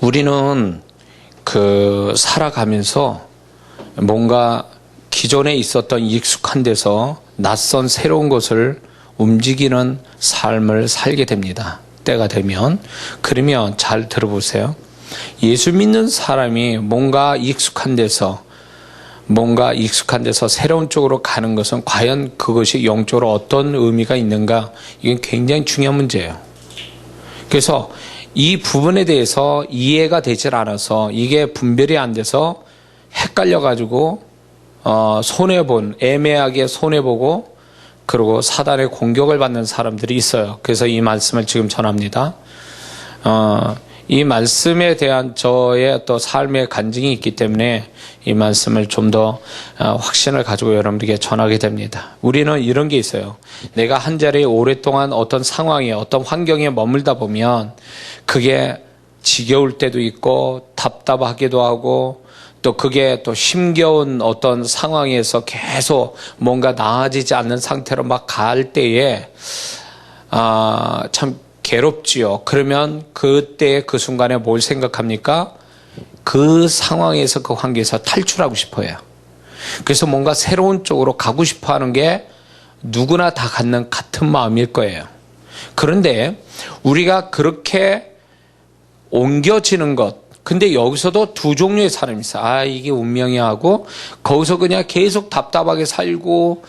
우리는 살아가면서 뭔가 기존에 있었던 익숙한 데서 낯선 새로운 것을 움직이는 삶을 살게 됩니다. 때가 되면. 그러면 잘 들어보세요. 예수 믿는 사람이 뭔가 익숙한 데서 새로운 쪽으로 가는 것은 과연 그것이 영적으로 어떤 의미가 있는가? 이건 굉장히 중요한 문제예요. 그래서 이 부분에 대해서 이해가 되질 않아서 이게 분별이 안 돼서 헷갈려가지고 애매하게 손해보고 그리고 사단의 공격을 받는 사람들이 있어요. 그래서 이 말씀을 지금 전합니다. 이 말씀에 대한 저의 또 삶의 간증이 있기 때문에 이 말씀을 좀 더 확신을 가지고 여러분들에게 전하게 됩니다. 우리는 이런 게 있어요. 내가 한 자리에 오랫동안 어떤 상황에 어떤 환경에 머물다 보면 그게 지겨울 때도 있고 답답하기도 하고 또 그게 또 힘겨운 어떤 상황에서 계속 뭔가 나아지지 않는 상태로 막 갈 때에 참 괴롭지요. 그러면 그때 그 순간에 뭘 생각합니까? 그 상황에서 그 환경에서 탈출하고 싶어요. 그래서 뭔가 새로운 쪽으로 가고 싶어 하는 게 누구나 다 갖는 같은 마음일 거예요. 그런데 우리가 그렇게 옮겨지는 것, 근데 여기서도 두 종류의 사람이 있어요. 이게 운명이야 하고 거기서 그냥 계속 답답하게 살고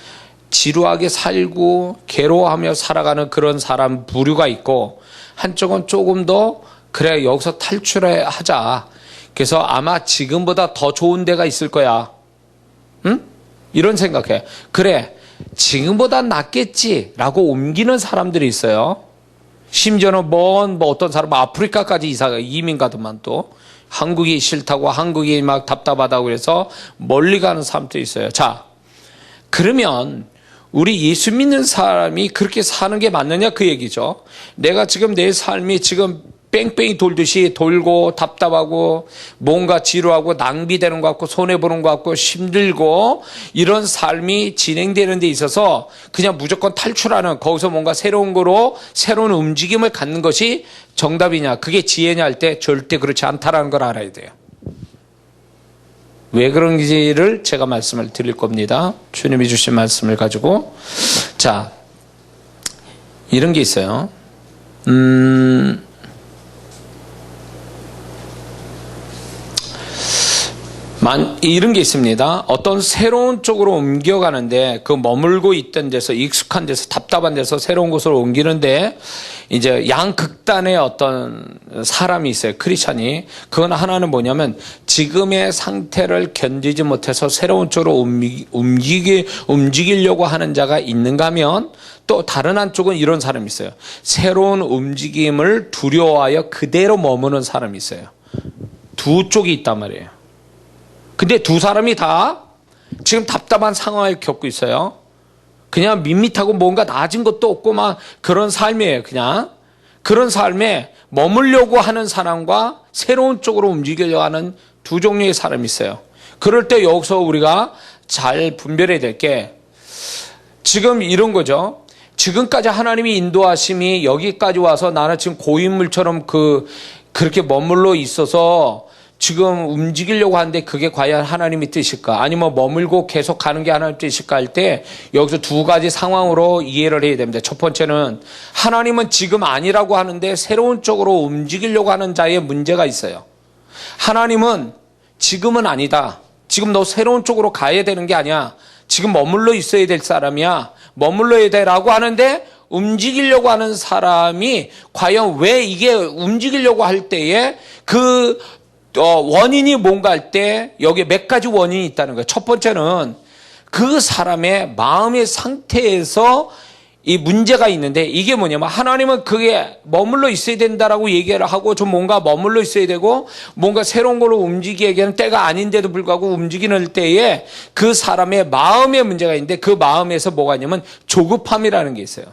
지루하게 살고 괴로워하며 살아가는 그런 사람 부류가 있고, 한쪽은 조금 더 그래 여기서 탈출하자. 그래서 아마 지금보다 더 좋은 데가 있을 거야. 응? 이런 생각해. 그래 지금보다 낫겠지라고 옮기는 사람들이 있어요. 심지어는 어떤 사람은 아프리카까지 이민 가더만 또 한국이 싫다고 한국이 막 답답하다고 그래서 멀리 가는 사람도 있어요. 자, 그러면 우리 예수 믿는 사람이 그렇게 사는 게 맞느냐 그 얘기죠. 내가 지금 내 삶이 지금 뺑뺑이 돌듯이 돌고 답답하고 뭔가 지루하고 낭비되는 것 같고 손해보는 것 같고 힘들고 이런 삶이 진행되는 데 있어서 그냥 무조건 탈출하는, 거기서 뭔가 새로운 거로 새로운 움직임을 갖는 것이 정답이냐 그게 지혜냐 할 때 절대 그렇지 않다라는 걸 알아야 돼요. 왜 그런지를 제가 말씀을 드릴 겁니다. 주님이 주신 말씀을 가지고. 자, 이런 게 있어요. 이런 게 있습니다. 어떤 새로운 쪽으로 옮겨가는데 그 머물고 있던 데서 익숙한 데서 답답한 데서 새로운 곳으로 옮기는데 이제 양극단의 어떤 사람이 있어요. 크리스찬이. 그건 하나는 뭐냐면 지금의 상태를 견디지 못해서 새로운 쪽으로 움직이려고 하는 자가 있는가 하면 또 다른 한쪽은 이런 사람이 있어요. 새로운 움직임을 두려워하여 그대로 머무는 사람이 있어요. 두 쪽이 있단 말이에요. 근데 두 사람이 다 지금 답답한 상황을 겪고 있어요. 그냥 밋밋하고 뭔가 나아진 것도 없고 막 그런 삶이에요. 그냥 그런 삶에 머물려고 하는 사람과 새로운 쪽으로 움직이려고 하는 두 종류의 사람이 있어요. 그럴 때 여기서 우리가 잘 분별해야 될 게 지금 이런 거죠. 지금까지 하나님이 인도하심이 여기까지 와서 나는 지금 고인물처럼 그렇게 머물러 있어서 지금 움직이려고 하는데 그게 과연 하나님의 뜻일까? 아니면 머물고 계속 가는 게 하나님의 뜻일까 할 때 여기서 두 가지 상황으로 이해를 해야 됩니다. 첫 번째는 하나님은 지금 아니라고 하는데 새로운 쪽으로 움직이려고 하는 자의 문제가 있어요. 하나님은 지금은 아니다. 지금 너 새로운 쪽으로 가야 되는 게 아니야. 지금 머물러 있어야 될 사람이야. 머물러야 되라고 하는데 움직이려고 하는 사람이 과연 왜 이게 움직이려고 할 때에 원인이 뭔가 할 때 여기에 몇 가지 원인이 있다는 거예요. 첫 번째는 그 사람의 마음의 상태에서 이 문제가 있는데 이게 뭐냐면 하나님은 그게 머물러 있어야 된다라고 얘기를 하고 좀 뭔가 머물러 있어야 되고 뭔가 새로운 걸로 움직이기에는 때가 아닌데도 불구하고 움직이는 때에 그 사람의 마음의 문제가 있는데 그 마음에서 뭐가 있냐면 조급함이라는 게 있어요.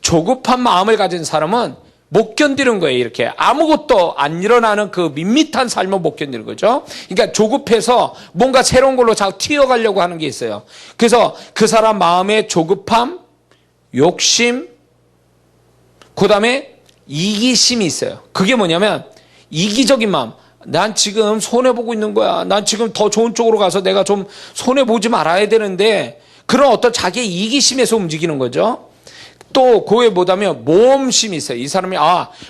조급한 마음을 가진 사람은 못 견디는 거예요. 이렇게 아무것도 안 일어나는 그 밋밋한 삶을 못 견디는 거죠. 그러니까 조급해서 뭔가 새로운 걸로 자꾸 튀어가려고 하는 게 있어요. 그래서 그 사람 마음에 조급함, 욕심, 그 다음에 이기심이 있어요. 그게 뭐냐면 이기적인 마음. 난 지금 손해보고 있는 거야. 난 지금 더 좋은 쪽으로 가서 내가 좀 손해보지 말아야 되는데, 그런 어떤 자기의 이기심에서 움직이는 거죠. 또 그에 뭐다면 모험심이 있어요. 이 사람이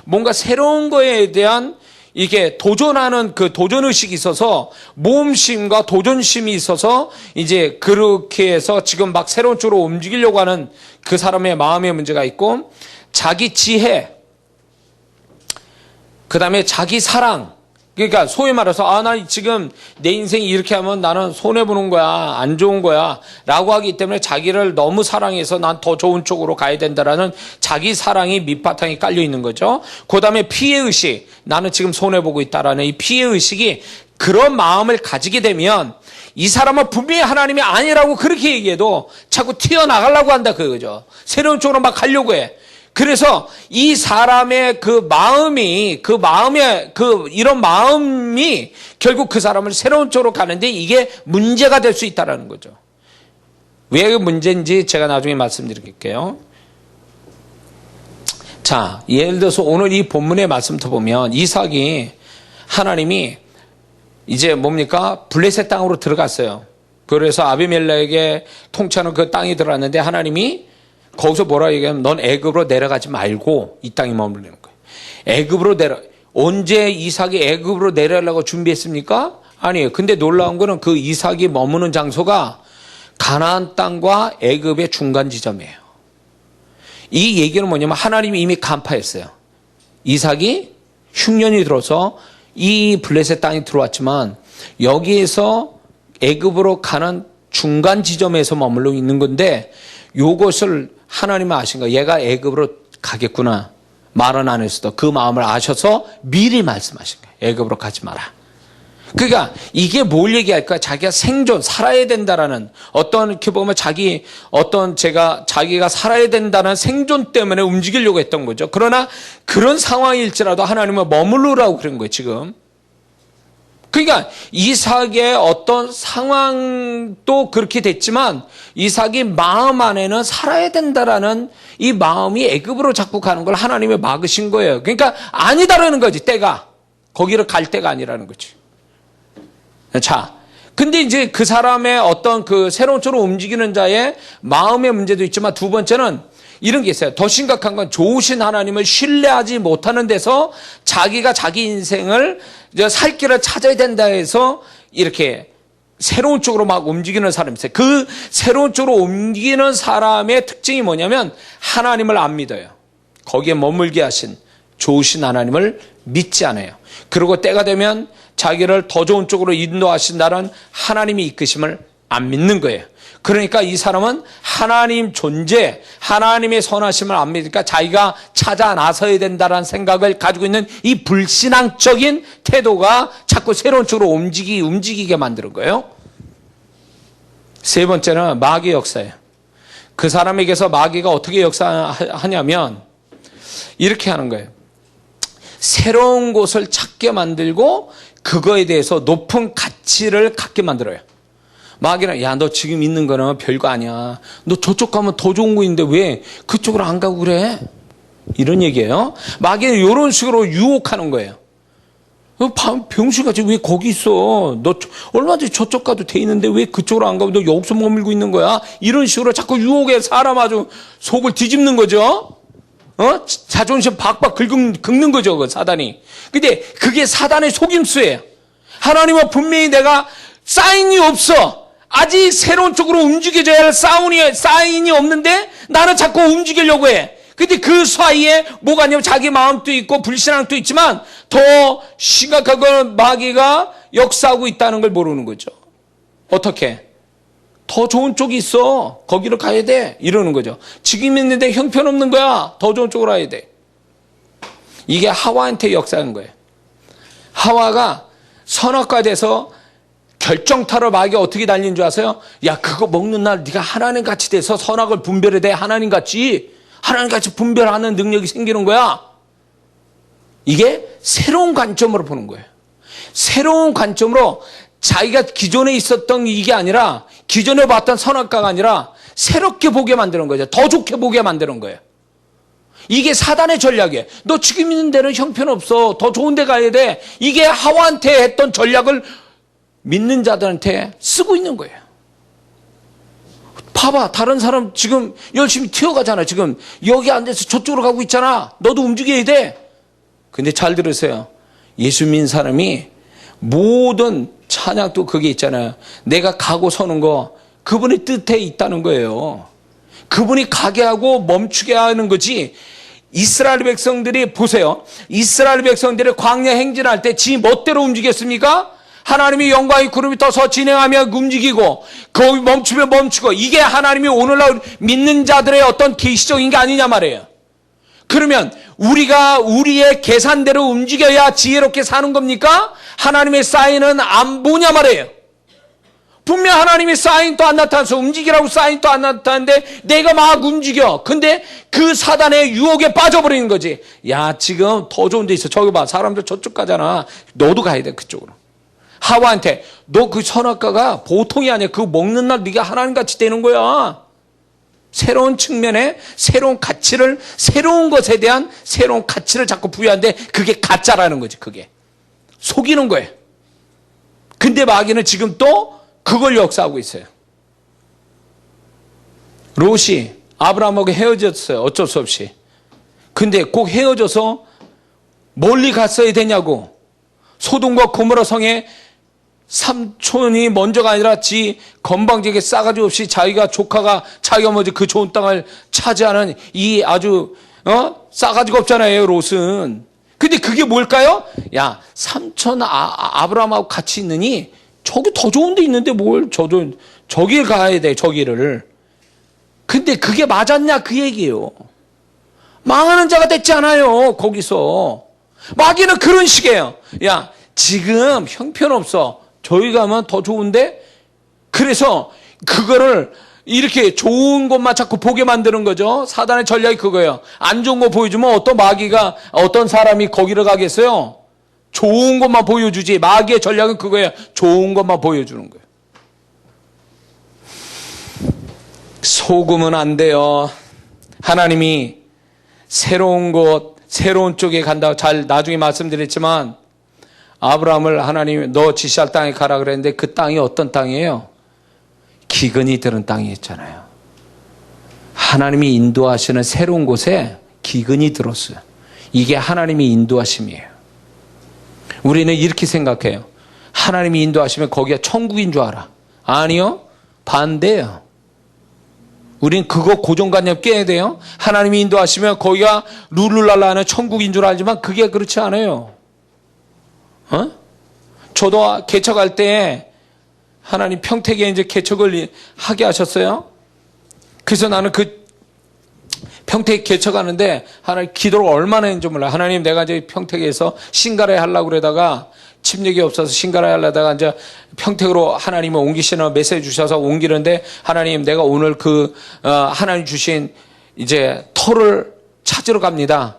뭔가 새로운 거에 대한 이게 도전하는 그 도전의식이 있어서, 모험심과 도전심이 있어서 이제 그렇게 해서 지금 막 새로운 쪽으로 움직이려고 하는 그 사람의 마음의 문제가 있고, 자기 지혜, 그 다음에 자기 사랑. 그러니까 소위 말해서 나 지금 내 인생이 이렇게 하면 나는 손해보는 거야, 안 좋은 거야 라고 하기 때문에 자기를 너무 사랑해서 난 더 좋은 쪽으로 가야 된다라는 자기 사랑이 밑바탕에 깔려 있는 거죠. 그 다음에 피해의식, 나는 지금 손해보고 있다라는 이 피해의식이, 그런 마음을 가지게 되면 이 사람은 분명히 하나님이 아니라고 그렇게 얘기해도 자꾸 튀어나가려고 한다 그거죠. 새로운 쪽으로 막 가려고 해. 그래서 이 사람의 이런 마음이 결국 그 사람을 새로운 쪽으로 가는데 이게 문제가 될 수 있다는 거죠. 왜 문제인지 제가 나중에 말씀드릴게요. 자, 예를 들어서 오늘 이 본문의 말씀부터 보면 이삭이, 하나님이 이제 뭡니까? 블레셋 땅으로 들어갔어요. 그래서 아비멜렉에게 통치하는 그 땅이 들어갔는데, 하나님이 거기서 뭐라 얘기하면 넌 애굽으로 내려가지 말고 이 땅에 머무르는 거예요. 애굽으로 언제 이삭이 애굽으로 내려가려고 준비했습니까? 아니에요. 근데 놀라운 거는 그 이삭이 머무는 장소가 가나안 땅과 애굽의 중간 지점이에요. 이 얘기는 뭐냐면 하나님이 이미 간파했어요. 이삭이 흉년이 들어서 이 블레셋 땅에 들어왔지만 여기에서 애굽으로 가는 중간 지점에서 머물러 있는 건데, 요것을 하나님은 아신 거예요. 얘가 애굽으로 가겠구나. 말은 안 했어도 그 마음을 아셔서 미리 말씀하신 거예요. 애굽으로 가지 마라. 그러니까 이게 뭘 얘기할까? 자기가 생존, 살아야 된다라는 어떤, 이렇게 보면 자기가 살아야 된다는 생존 때문에 움직이려고 했던 거죠. 그러나 그런 상황일지라도 하나님은 머무르라고 그런 거예요, 지금. 그러니까 이삭의 어떤 상황도 그렇게 됐지만 이삭이 마음 안에는 살아야 된다라는 이 마음이 애굽으로 자꾸 가는 걸 하나님이 막으신 거예요. 그러니까 아니다라는 거지, 때가. 거기를 갈 때가 아니라는 거지. 자, 근데 이제 그 사람의 어떤 그 새로운 쪽으로 움직이는 자의 마음의 문제도 있지만, 두 번째는 이런 게 있어요. 더 심각한 건 좋으신 하나님을 신뢰하지 못하는 데서 자기가 자기 인생을 살 길을 찾아야 된다 해서 이렇게 새로운 쪽으로 막 움직이는 사람이 있어요. 그 새로운 쪽으로 움직이는 사람의 특징이 뭐냐면 하나님을 안 믿어요. 거기에 머물게 하신 좋으신 하나님을 믿지 않아요. 그리고 때가 되면 자기를 더 좋은 쪽으로 인도하신다는 하나님의 이끄심을 안 믿는 거예요. 그러니까 이 사람은 하나님 존재, 하나님의 선하심을 안 믿으니까 자기가 찾아 나서야 된다는 생각을 가지고 있는 이 불신앙적인 태도가 자꾸 새로운 쪽으로 움직이게 만드는 거예요. 세 번째는 마귀의 역사예요. 그 사람에게서 마귀가 어떻게 역사하냐면 이렇게 하는 거예요. 새로운 곳을 찾게 만들고 그거에 대해서 높은 가치를 갖게 만들어요. 마귀는 너 지금 있는 거는 별거 아니야. 너 저쪽 가면 더 좋은 거 있는데 왜 그쪽으로 안 가고 그래? 이런 얘기예요. 마귀는 이런 식으로 유혹하는 거예요. 병신같이 왜 거기 있어? 너 얼마든지 저쪽 가도 돼 있는데 왜 그쪽으로 안 가고 너 여기서 머물고 있는 거야? 이런 식으로 자꾸 유혹해 사람 아주 속을 뒤집는 거죠. 자존심 박박 긁는 거죠, 그 사단이. 근데 그게 사단의 속임수예요. 하나님은 분명히 내가 사인이 없어. 아직 새로운 쪽으로 움직여져야 할 사인이 없는데 나는 자꾸 움직이려고 해. 근데 그 사이에 뭐가 아니면 자기 마음도 있고 불신앙도 있지만 더 심각한 건 마귀가 역사하고 있다는 걸 모르는 거죠. 어떻게? 더 좋은 쪽이 있어. 거기로 가야 돼. 이러는 거죠. 지금 있는데 형편없는 거야. 더 좋은 쪽으로 가야 돼. 이게 하와한테 역사한 거예요. 하와가 선악과 돼서 결정타로 마귀가 어떻게 달린 줄 아세요? 야, 그거 먹는 날 네가 하나님 같이 돼서 선악을 분별해 돼. 하나님 같이 분별하는 능력이 생기는 거야. 이게 새로운 관점으로 보는 거예요. 새로운 관점으로 자기가 기존에 있었던 이게 아니라 기존에 봤던 선악과가 아니라 새롭게 보게 만드는 거죠. 더 좋게 보게 만드는 거예요. 이게 사단의 전략이에요. 너 지금 있는 데는 형편없어. 더 좋은 데 가야 돼. 이게 하와한테 했던 전략을 믿는 자들한테 쓰고 있는 거예요. 봐봐. 다른 사람 지금 열심히 튀어가잖아. 지금 여기 앉아서 저쪽으로 가고 있잖아. 너도 움직여야 돼. 근데 잘 들으세요. 예수 믿는 사람이 모든 찬양도 그게 있잖아요. 내가 가고 서는 거 그분의 뜻에 있다는 거예요. 그분이 가게 하고 멈추게 하는 거지. 이스라엘 백성들이 보세요. 이스라엘 백성들이 광야 행진할 때 지 멋대로 움직였습니까? 하나님이 영광의 구름이 떠서 진행하며 움직이고 거기 멈추면 멈추고 이게 하나님이 오늘날 믿는 자들의 어떤 계시적인 게 아니냐 말이에요. 그러면 우리가 우리의 계산대로 움직여야 지혜롭게 사는 겁니까? 하나님의 사인은 안 보냐 말이에요. 분명 하나님의 사인도 안 나타나서 움직이라고 사인도 안 나타나는데 내가 막 움직여. 근데 그 사단의 유혹에 빠져버리는 거지. 야, 지금 더 좋은 데 있어. 저기 봐. 사람들 저쪽 가잖아. 너도 가야 돼. 그쪽으로. 하와한테 너 그 선악과가 보통이 아니야. 그거 먹는 날 네가 하나님같이 되는 거야. 새로운 측면에 새로운 가치를, 새로운 것에 대한 새로운 가치를 자꾸 부여하는데 그게 가짜라는 거지. 그게 속이는 거예요. 근데 마귀는 지금 또 그걸 역사하고 있어요. 롯이 아브라함하고 헤어졌어요. 어쩔 수 없이. 근데 꼭 헤어져서 멀리 갔어야 되냐고. 소돔과 고모라 성에 삼촌이 먼저가 아니라 지 건방지게 싸가지 없이 자기가 조카가 자기가 먼저 그 좋은 땅을 차지하는 이 아주 싸가지가 없잖아요. 롯은. 근데 그게 뭘까요? 야, 삼촌 아브라함하고 같이 있느니 저기 더 좋은 데 있는데 뭘 저도 저길 가야 돼. 저기를. 근데 그게 맞았냐 그 얘기예요. 망하는 자가 됐지 않아요. 거기서. 마귀는 그런 식이에요. 야, 지금 형편없어. 저기 가면 더 좋은데? 그래서 그거를 이렇게 좋은 것만 자꾸 보게 만드는 거죠. 사단의 전략이 그거예요. 안 좋은 거 보여주면 어떤 마귀가, 어떤 사람이 거기를 가겠어요? 좋은 것만 보여주지. 마귀의 전략은 그거예요. 좋은 것만 보여주는 거예요. 속으면 안 돼요. 하나님이 새로운 곳, 새로운 쪽에 간다고 잘 나중에 말씀드렸지만 아브라함을 하나님이 너 지시할 땅에 가라 그랬는데 그 땅이 어떤 땅이에요? 기근이 드는 땅이었잖아요. 하나님이 인도하시는 새로운 곳에 기근이 들었어요. 이게 하나님이 인도하심이에요. 우리는 이렇게 생각해요. 하나님이 인도하시면 거기가 천국인 줄 알아. 아니요. 반대예요. 우린 그거 고정관념 깨야 돼요. 하나님이 인도하시면 거기가 룰루랄라 하는 천국인 줄 알지만 그게 그렇지 않아요. 저도 개척할 때 하나님 평택에 이제 개척을 하게 하셨어요. 그래서 나는 그 평택 개척하는데 하나님 기도를 얼마나 했는지 몰라. 하나님 내가 이제 평택에서 신가래 하려고 그러다가 침력이 없어서 신가래 하려다가 이제 평택으로 하나님을 옮기시는 메시지 주셔서 옮기는데 하나님 내가 오늘 하나님 주신 이제 터를 찾으러 갑니다.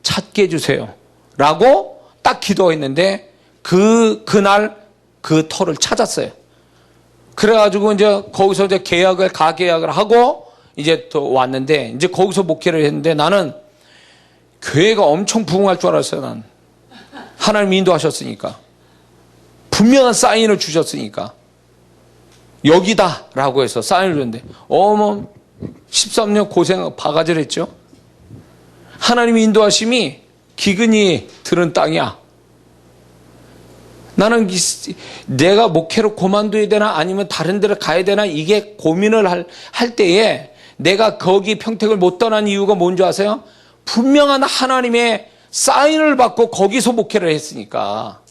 찾게 해주세요. 라고 딱 기도했는데 그날 그 터를 찾았어요. 그래가지고 이제 거기서 이제 가계약을 하고 이제 또 왔는데 이제 거기서 목회를 했는데 나는 교회가 엄청 부흥할 줄 알았어요. 난 하나님 인도하셨으니까 분명한 사인을 주셨으니까 여기다라고 해서 사인을 줬는데 13년 고생 바가지를 했죠. 하나님의 인도하심이 기근이 드는 땅이야. 나는 내가 목회를 그만둬야 되나 아니면 다른 데를 가야 되나 이게 고민을 할 때에 내가 거기 평택을 못 떠난 이유가 뭔지 아세요? 분명한 하나님의 사인을 받고 거기서 목회를 했으니까.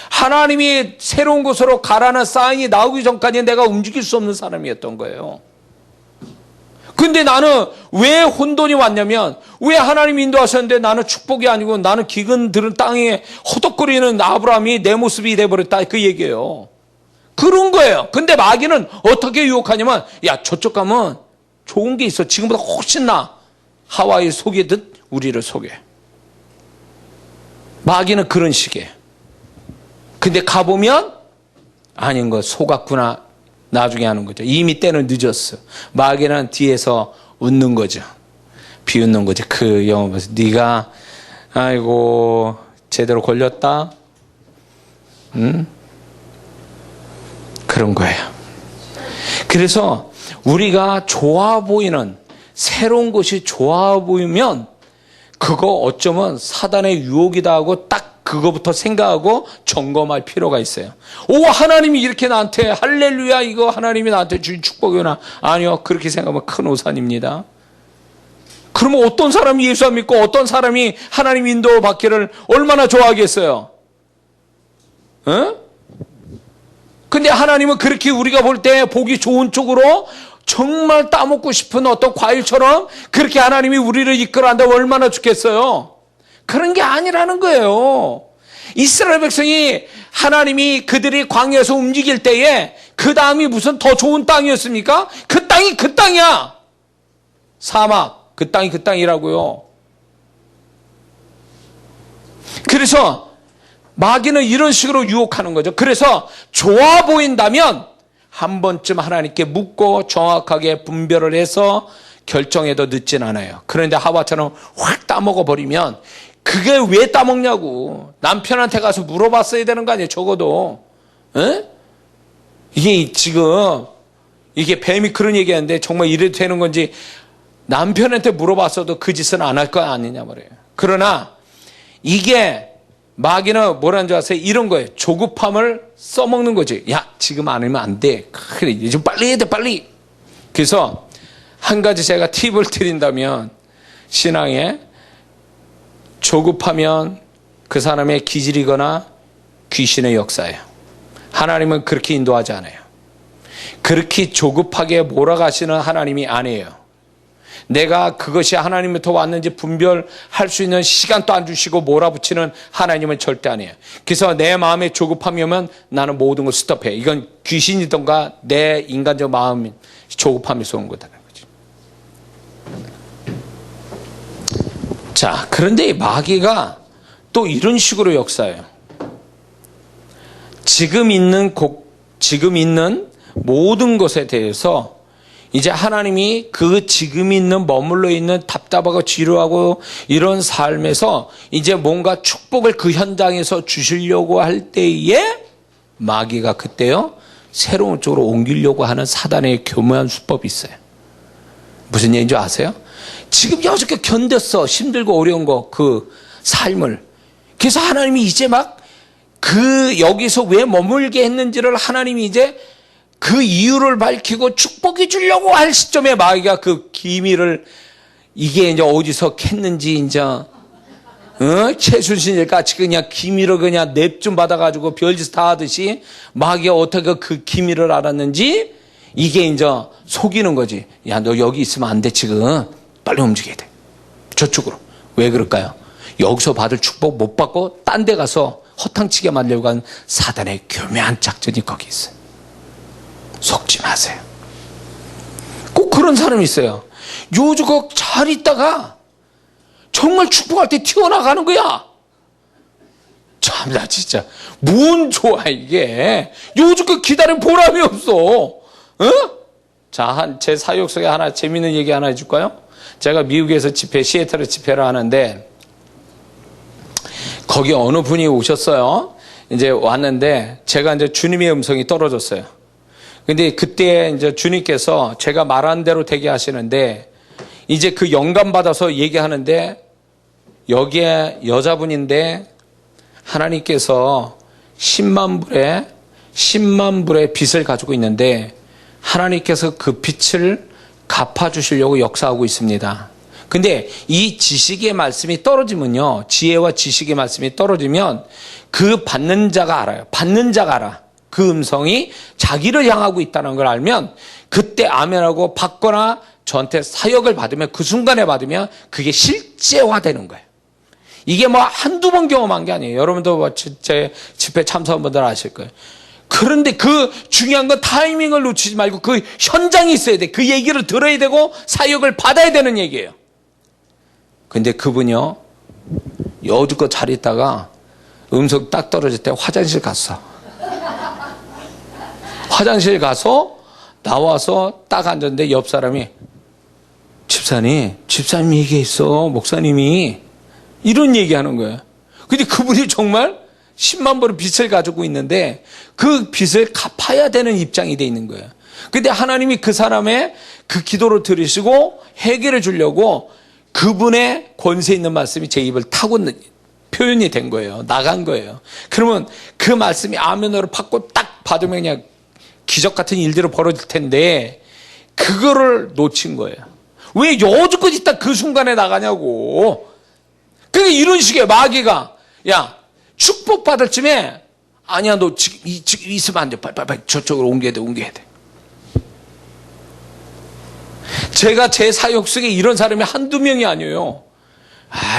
하나님이 새로운 곳으로 가라는 사인이 나오기 전까지 내가 움직일 수 없는 사람이었던 거예요. 근데 나는 왜 혼돈이 왔냐면 왜 하나님 인도하셨는데 나는 축복이 아니고 나는 기근 들은 땅에 허덕거리는 아브라함이 내 모습이 돼버렸다 그 얘기예요. 그런 거예요. 근데 마귀는 어떻게 유혹하냐면 야 저쪽 가면 좋은 게 있어. 지금보다 훨씬 나. 하와이 속이듯 우리를 속여. 마귀는 그런 식이에요. 근데 가보면 아닌 거 속았구나. 나중에 하는 거죠. 이미 때는 늦었어. 마귀는 뒤에서 웃는 거죠. 비웃는 거지. 그 영화 보면서 네가 아이고 제대로 걸렸다. 그런 거예요. 그래서 우리가 좋아 보이는 새로운 것이 좋아 보이면 그거 어쩌면 사단의 유혹이다 하고 딱 그거부터 생각하고 점검할 필요가 있어요. 오, 하나님이 이렇게 나한테 할렐루야 이거 하나님이 나한테 주신 축복이구나. 아니요, 그렇게 생각하면 큰 오산입니다. 그러면 어떤 사람이 예수 안 믿고 어떤 사람이 하나님 인도 받기를 얼마나 좋아하겠어요? 응? 근데 하나님은 그렇게 우리가 볼 때 보기 좋은 쪽으로 정말 따먹고 싶은 어떤 과일처럼 그렇게 하나님이 우리를 이끌어 한다고 얼마나 좋겠어요? 그런 게 아니라는 거예요. 이스라엘 백성이 하나님이 그들이 광야에서 움직일 때에 그 다음이 무슨 더 좋은 땅이었습니까? 그 땅이 그 땅이야. 사막. 그 땅이 그 땅이라고요. 그래서 마귀는 이런 식으로 유혹하는 거죠. 그래서 좋아 보인다면 한 번쯤 하나님께 묻고 정확하게 분별을 해서 결정해도 늦진 않아요. 그런데 하와처럼 확 따먹어 버리면 그게 왜 따먹냐고 남편한테 가서 물어봤어야 되는 거 아니에요. 적어도. 에? 이게 지금 이게 뱀이 그런 얘기하는데 정말 이래도 되는 건지 남편한테 물어봤어도 그 짓은 안 할 거 아니냐 말이에요. 그러나 이게 마귀는 뭐라는 줄 아세요? 이런 거예요. 조급함을 써먹는 거지. 야, 지금 안 하면 안 돼. 그래, 이제 빨리 해야 돼, 빨리. 그래서 한 가지 제가 팁을 드린다면 신앙에 조급하면 그 사람의 기질이거나 귀신의 역사예요. 하나님은 그렇게 인도하지 않아요. 그렇게 조급하게 몰아가시는 하나님이 아니에요. 내가 그것이 하나님부터 왔는지 분별할 수 있는 시간도 안 주시고 몰아붙이는 하나님은 절대 아니에요. 그래서 내 마음에 조급함이 오면 나는 모든 걸 스톱해. 이건 귀신이던가 내 인간적 마음 조급함에서 온 거다는 거지. 자, 그런데 마귀가 또 이런 식으로 역사해요. 지금 있는 모든 것에 대해서 이제 하나님이 그 지금 있는 머물러 있는 답답하고 지루하고 이런 삶에서 이제 뭔가 축복을 그 현장에서 주시려고 할 때에 마귀가 그때요 새로운 쪽으로 옮기려고 하는 사단의 교묘한 수법이 있어요. 무슨 얘기인지 아세요? 지금 여지껏 견뎠어. 힘들고 어려운 거 그 삶을. 그래서 하나님이 이제 막 그 여기서 왜 머물게 했는지를 하나님이 이제 그 이유를 밝히고 축복해 주려고 할 시점에 마귀가 그 기미를 이게 이제 어디서 캤는지 이제 최순실 같이 그냥 기미를 그냥 냅 좀 받아가지고 별짓 다 하듯이 마귀가 어떻게 그 기미를 알았는지 이게 이제 속이는 거지. 야, 너 여기 있으면 안 돼 지금. 빨리 움직여야 돼. 저쪽으로. 왜 그럴까요? 여기서 받을 축복 못 받고 딴 데 가서 허탕치게 만들려고 하는 사단의 교묘한 작전이 거기 있어요. 속지 마세요. 꼭 그런 사람이 있어요. 요즘 잘 있다가 정말 축복할 때 튀어나가는 거야. 참나 진짜 뭔 좋아 이게. 요즘 기다린 보람이 없어. 어? 자, 제 사역 속에 하나 재밌는 얘기 하나 해줄까요? 제가 미국에서 시애틀에 집회를 하는데 거기 어느 분이 오셨어요. 이제 왔는데 제가 이제 주님의 음성이 떨어졌어요. 근데 그때 이제 주님께서 제가 말한 대로 되게 하시는데 이제 그 영감 받아서 얘기하는데 여기에 여자분인데 하나님께서 10만 불의 빚을 가지고 있는데 하나님께서 그 빚을 갚아주시려고 역사하고 있습니다. 근데 이 지식의 말씀이 떨어지면요. 지혜와 지식의 말씀이 떨어지면 그 받는 자가 알아요. 받는 자가 알아. 그 음성이 자기를 향하고 있다는 걸 알면 그때 아멘하고 받거나 저한테 사역을 받으면 그 순간에 받으면 그게 실제화되는 거예요. 이게 뭐 한두 번 경험한 게 아니에요. 여러분도 제 집회 참석분들 아실 거예요. 그런데 그 중요한 건 타이밍을 놓치지 말고 그 현장이 있어야 돼. 그 얘기를 들어야 되고 사역을 받아야 되는 얘기예요. 근데 그분이요. 여지껏 잘 있다가 음성 딱 떨어질 때 화장실 갔어. 화장실 가서 나와서 딱 앉았는데 옆 사람이 집사님 얘기했어. 목사님이. 이런 얘기하는 거예요. 근데 그분이 정말 10만 불의 빚을 가지고 있는데 그 빚을 갚아야 되는 입장이 돼 있는 거예요. 근데 하나님이 그 사람의 그 기도를 들으시고 해결해 주려고 그분의 권세 있는 말씀이 제 입을 타고 표현이 된 거예요. 나간 거예요. 그러면 그 말씀이 아멘으로 받고 딱 받으면 그냥 기적 같은 일들이 벌어질 텐데 그거를 놓친 거예요. 왜 여지껏 있다 그 순간에 나가냐고. 그게 이런 식의 마귀가 야 축복받을 쯤에 아니야 너 지금 있으면 안 돼. 빨리 저쪽으로 옮겨야 돼. 제가 제 사역 속에 이런 사람이 한두 명이 아니에요.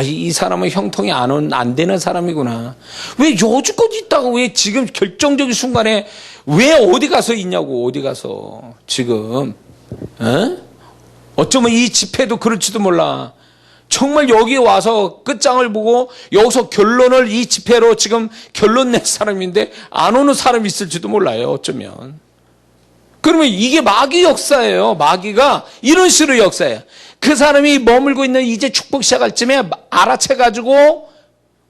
이 사람은 형통이 안 되는 사람이구나. 왜 여지껏 있다가 왜 지금 결정적인 순간에 왜 어디 가서 있냐고. 어디 가서 지금 어쩌면 이 집회도 그럴지도 몰라. 정말 여기 와서 끝장을 보고 여기서 결론을 이 집회로 지금 결론 낼 사람인데 안 오는 사람이 있을지도 몰라요. 어쩌면. 그러면 이게 마귀 역사예요. 마귀가 이런 식으로 역사해요. 그 사람이 머물고 있는 이제 축복 시작할 쯤에 알아채가지고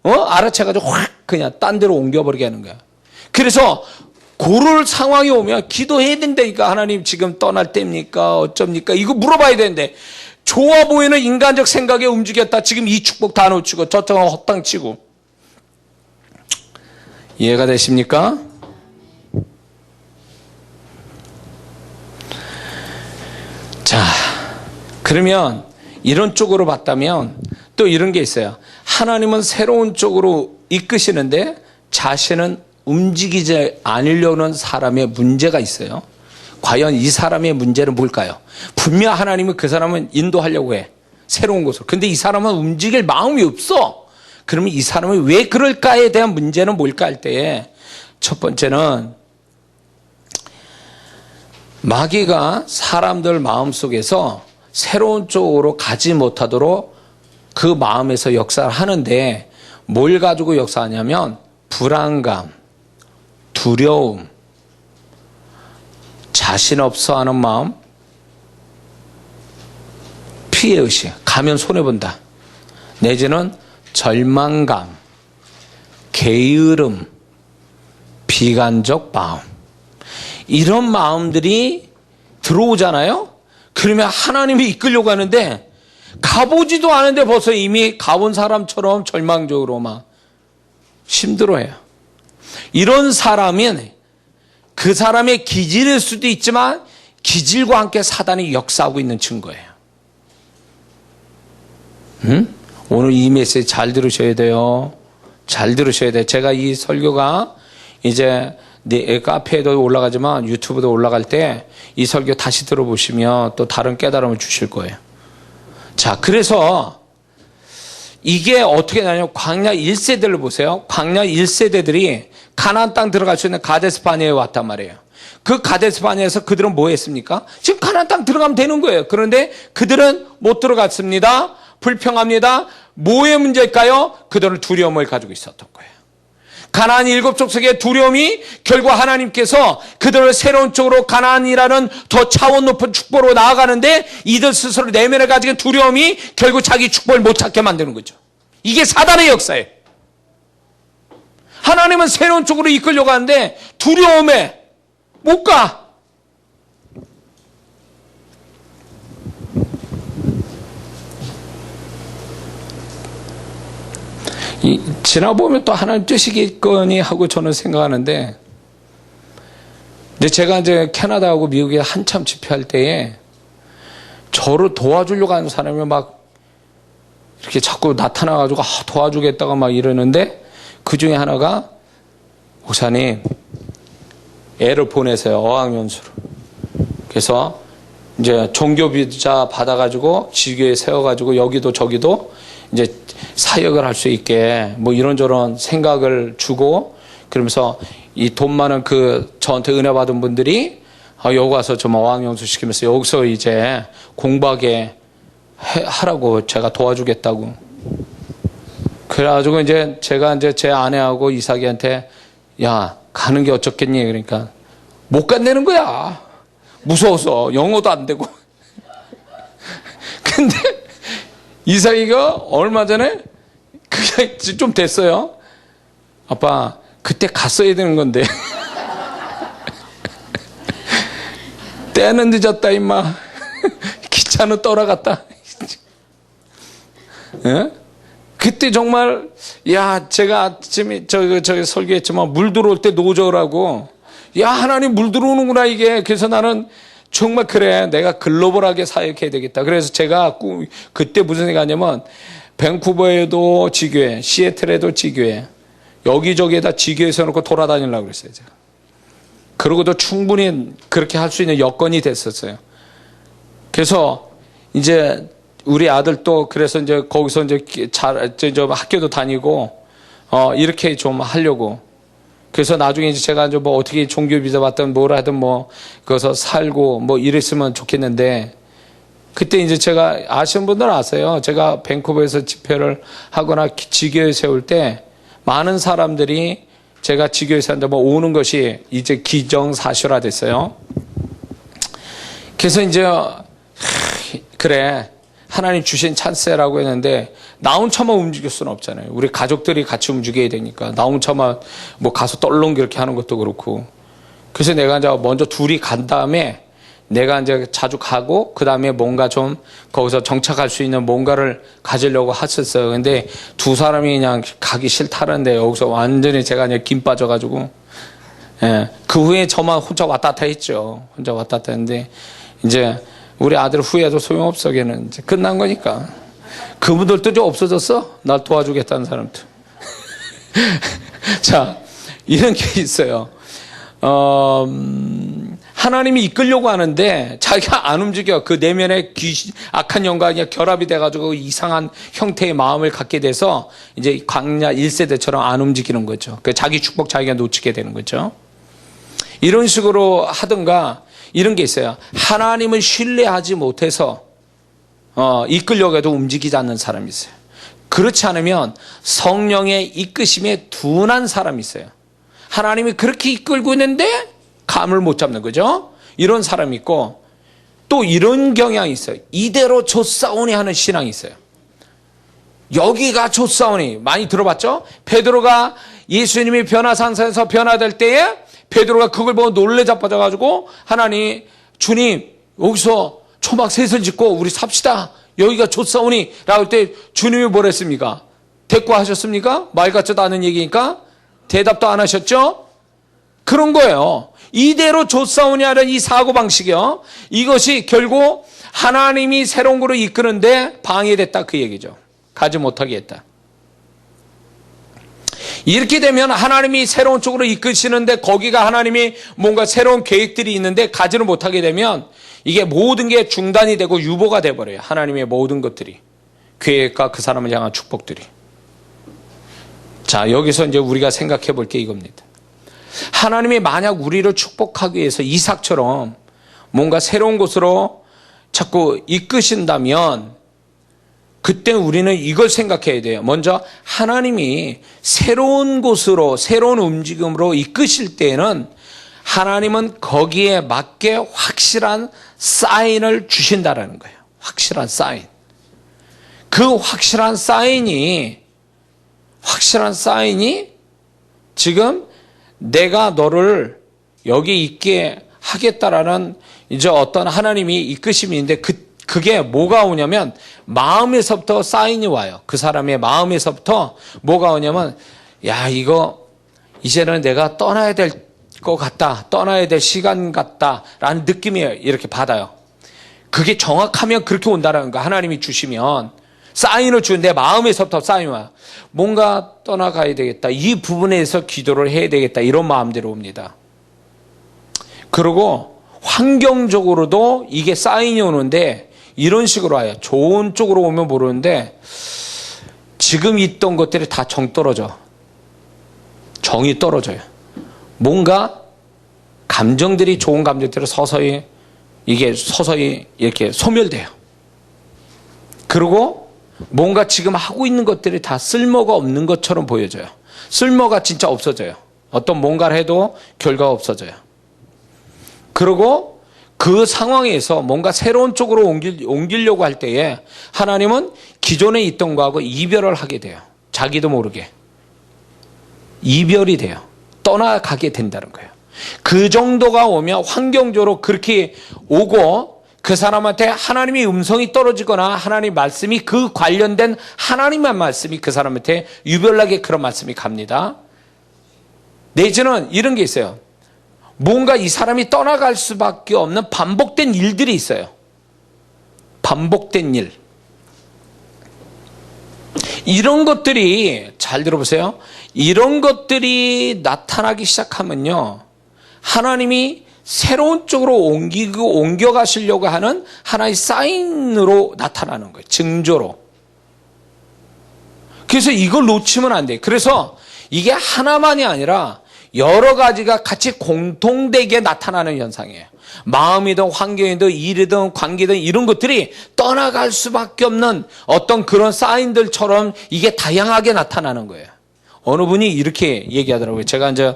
확 그냥 딴 데로 옮겨버리게 하는 거야. 그래서 그럴 상황이 오면 기도해야 된다니까. 하나님 지금 떠날 때입니까? 어쩝니까? 이거 물어봐야 되는데 좋아 보이는 인간적 생각에 움직였다. 지금 이 축복 다 놓치고 저쪽은 헛땅치고. 이해가 되십니까? 자, 그러면 이런 쪽으로 봤다면 또 이런 게 있어요. 하나님은 새로운 쪽으로 이끄시는데 자신은 움직이지 않으려는 사람의 문제가 있어요. 과연 이 사람의 문제는 뭘까요? 분명 하나님은 그 사람은 인도하려고 해. 새로운 곳으로. 근데 이 사람은 움직일 마음이 없어. 그러면 이 사람은 왜 그럴까에 대한 문제는 뭘까 할 때에 첫 번째는 마귀가 사람들 마음속에서 새로운 쪽으로 가지 못하도록 그 마음에서 역사를 하는데 뭘 가지고 역사하냐면 불안감, 두려움, 자신 없어 하는 마음, 피해의식, 가면 손해본다. 내지는 절망감, 게으름, 비관적 마음. 이런 마음들이 들어오잖아요? 그러면 하나님이 이끌려고 하는데 가보지도 않은데 벌써 이미 가본 사람처럼 절망적으로 막 힘들어해요. 이런 사람은 그 사람의 기질일 수도 있지만 기질과 함께 사단이 역사하고 있는 증거예요. 오늘 이 메시지 잘 들으셔야 돼요. 잘 들으셔야 돼요. 제가 이 설교가 이제 카페에도 올라가지만 유튜브도 올라갈 때 이 설교 다시 들어보시면 또 다른 깨달음을 주실 거예요. 자, 그래서 이게 어떻게 되냐면 광야 1세대를 보세요. 광야 1세대들이 가나안 땅 들어갈 수 있는 가데스 바네아에 왔단 말이에요. 그 가데스 바네아에서 그들은 뭐 했습니까? 지금 가나안 땅 들어가면 되는 거예요. 그런데 그들은 못 들어갔습니다. 불평합니다. 뭐의 문제일까요? 그들은 두려움을 가지고 있었던 거예요. 가나안 7족 속의 두려움이 결국 하나님께서 그들을 새로운 쪽으로 가나안이라는 더 차원 높은 축복으로 나아가는데 이들 스스로 내면에 가지고 두려움이 결국 자기 축복을 못 찾게 만드는 거죠. 이게 사단의 역사예요. 하나님은 새로운 쪽으로 이끌려고 하는데 두려움에 못 가. 지나보면 또 하나님 뜻이겠거니 하고 저는 생각하는데, 근데 제가 이제 캐나다하고 미국에 한참 집회할 때에 저를 도와주려고 하는 사람이 막 이렇게 자꾸 나타나가지고 도와주겠다고 막 이러는데 그 중에 하나가 목사님 애를 보내세요. 어학연수로. 그래서 이제 종교 비자 받아가지고 지교에 세워가지고 여기도 저기도 이제 사역을 할 수 있게 뭐 이런저런 생각을 주고 그러면서 이 돈 많은 그 저한테 은혜 받은 분들이 여기 와서 좀 어학연수 시키면서 여기서 이제 공부하게 하라고 제가 도와주겠다고. 그래가지고 이제 제가 이제 제 아내하고 이삭이한테 야 가는 게 어쩌겠니? 그러니까 못 간다는 거야. 무서워서 영어도 안 되고. 근데 이삭이가 얼마 전에 그게 좀 됐어요. 아빠 그때 갔어야 되는 건데 때는 늦었다 임마. 기차는 떠나갔다. 예? 그때 정말 제가 아침에 저기 설교했지만 물 들어올 때 노저라고 하나님 물 들어오는구나 이게. 그래서 나는 정말 그래 내가 글로벌하게 사역해야 되겠다. 그래서 제가 그때 무슨 생각하냐면 밴쿠버에도 지교회, 시애틀에도 지교회, 여기저기에다 지교회 세워놓고 돌아다니려고 그랬어요 제가. 그러고도 충분히 그렇게 할 수 있는 여건이 됐었어요. 그래서 이제 우리 아들도 그래서 이제 거기서 이제 학교도 다니고 이렇게 좀 하려고. 그래서 나중에 이제 제가 이제 뭐 어떻게 종교 비자 받든 뭘 하든 뭐 거기서 살고 뭐 이랬으면 좋겠는데, 그때 이제 제가 아시는 분들은 아세요. 제가 밴쿠버에서 집회를 하거나 지교회 세울 때 많은 사람들이 제가 지교회에서 뭐 오는 것이 이제 기정사실화 됐어요. 그래서 이제 그래 하나님 주신 찬스라고 했는데 나 혼자만 움직일 수는 없잖아요. 우리 가족들이 같이 움직여야 되니까 나 혼자만 뭐 가서 떨렁 그렇게 하는 것도 그렇고. 그래서 내가 이제 먼저 둘이 간 다음에 내가 이제 자주 가고 그 다음에 뭔가 좀 거기서 정착할 수 있는 뭔가를 가지려고 했었어요. 근데 두 사람이 그냥 가기 싫다는데 여기서 완전히 제가 그냥 김 빠져가지고 그 후에 저만 혼자 왔다 갔다 했죠. 혼자 왔다 갔다 했는데 이제 우리 아들 후회해도 소용없어. 걔는 이제 끝난 거니까. 그분들도 좀 없어졌어. 날 도와주겠다는 사람들. 자, 이런 게 있어요. 하나님이 이끌려고 하는데 자기가 안 움직여. 그 내면에 악한 영과 결합이 돼가지고 이상한 형태의 마음을 갖게 돼서 이제 광야 1세대처럼 안 움직이는 거죠. 자기 축복 자기가 놓치게 되는 거죠. 이런 식으로 하든가 이런 게 있어요. 하나님을 신뢰하지 못해서 이끌려고 해도 움직이지 않는 사람이 있어요. 그렇지 않으면 성령의 이끄심에 둔한 사람이 있어요. 하나님이 그렇게 이끌고 있는데 감을 못 잡는 거죠. 이런 사람이 있고, 또 이런 경향이 있어요. 이대로 좆사오니 하는 신앙이 있어요. 여기가 좆사오니 많이 들어봤죠? 베드로가 예수님이 변화산사에서 변화될 때에 베드로가 그걸 보고 놀래 자빠져가지고 하나님 주님 여기서 초막 셋을 짓고 우리 삽시다. 여기가 좆사오니 라고 할 때 주님이 뭐랬습니까? 대꾸하셨습니까? 말 같지도 않은 얘기니까 대답도 안 하셨죠? 그런 거예요. 이대로 좆사오니 하는 이 사고방식이요. 이것이 결국 하나님이 새로운 거로 이끄는데 방해됐다 그 얘기죠. 가지 못하게 했다. 이렇게 되면 하나님이 새로운 쪽으로 이끄시는데 거기가 하나님이 뭔가 새로운 계획들이 있는데 가지를 못하게 되면 이게 모든 게 중단이 되고 유보가 돼버려요. 하나님의 모든 것들이. 계획과 그 사람을 향한 축복들이. 자, 여기서 이제 우리가 생각해 볼 게 이겁니다. 하나님이 만약 우리를 축복하기 위해서 이삭처럼 뭔가 새로운 곳으로 자꾸 이끄신다면 그때 우리는 이걸 생각해야 돼요. 먼저 하나님이 새로운 곳으로 새로운 움직임으로 이끄실 때에는 하나님은 거기에 맞게 확실한 사인을 주신다라는 거예요. 확실한 사인. 그 확실한 사인이 지금 내가 너를 여기 있게 하겠다라는 이제 어떤 하나님이 이끄심이 있는데 그게 뭐가 오냐면 마음에서부터 사인이 와요. 그 사람의 마음에서부터 뭐가 오냐면 이거 이제는 내가 떠나야 될 것 같다. 떠나야 될 시간 같다라는 느낌이 이렇게 받아요. 그게 정확하면 그렇게 온다라는 거. 하나님이 주시면 사인을 주는 내 마음에서부터 사인이 와요. 뭔가 떠나가야 되겠다. 이 부분에서 기도를 해야 되겠다. 이런 마음대로 옵니다. 그리고 환경적으로도 이게 사인이 오는데 이런 식으로 와요. 좋은 쪽으로 오면 모르는데 지금 있던 것들이 다 정 떨어져. 정이 떨어져요. 뭔가 감정들이 좋은 감정들이 서서히 이렇게 소멸돼요. 그리고 뭔가 지금 하고 있는 것들이 다 쓸모가 없는 것처럼 보여져요. 쓸모가 진짜 없어져요. 어떤 뭔가를 해도 결과가 없어져요. 그리고 그 상황에서 뭔가 새로운 쪽으로 옮기려고 할 때에 하나님은 기존에 있던 거하고 이별을 하게 돼요. 자기도 모르게. 이별이 돼요. 떠나가게 된다는 거예요. 그 정도가 오면 환경적으로 그렇게 오고 그 사람한테 하나님의 음성이 떨어지거나 하나님의 말씀이 그 관련된 하나님의 말씀이 그 사람한테 유별나게 그런 말씀이 갑니다. 내지는 이런 게 있어요. 뭔가 이 사람이 떠나갈 수밖에 없는 반복된 일들이 있어요. 반복된 일. 이런 것들이 잘 들어보세요. 이런 것들이 나타나기 시작하면요. 하나님이 새로운 쪽으로 옮겨가시려고 하는 하나의 사인으로 나타나는 거예요. 증조로. 그래서 이걸 놓치면 안 돼요. 그래서 이게 하나만이 아니라 여러 가지가 같이 공통되게 나타나는 현상이에요. 마음이든 환경이든 일이든 관계든 이런 것들이 떠나갈 수밖에 없는 어떤 그런 사인들처럼 이게 다양하게 나타나는 거예요. 어느 분이 이렇게 얘기하더라고요. 제가 이제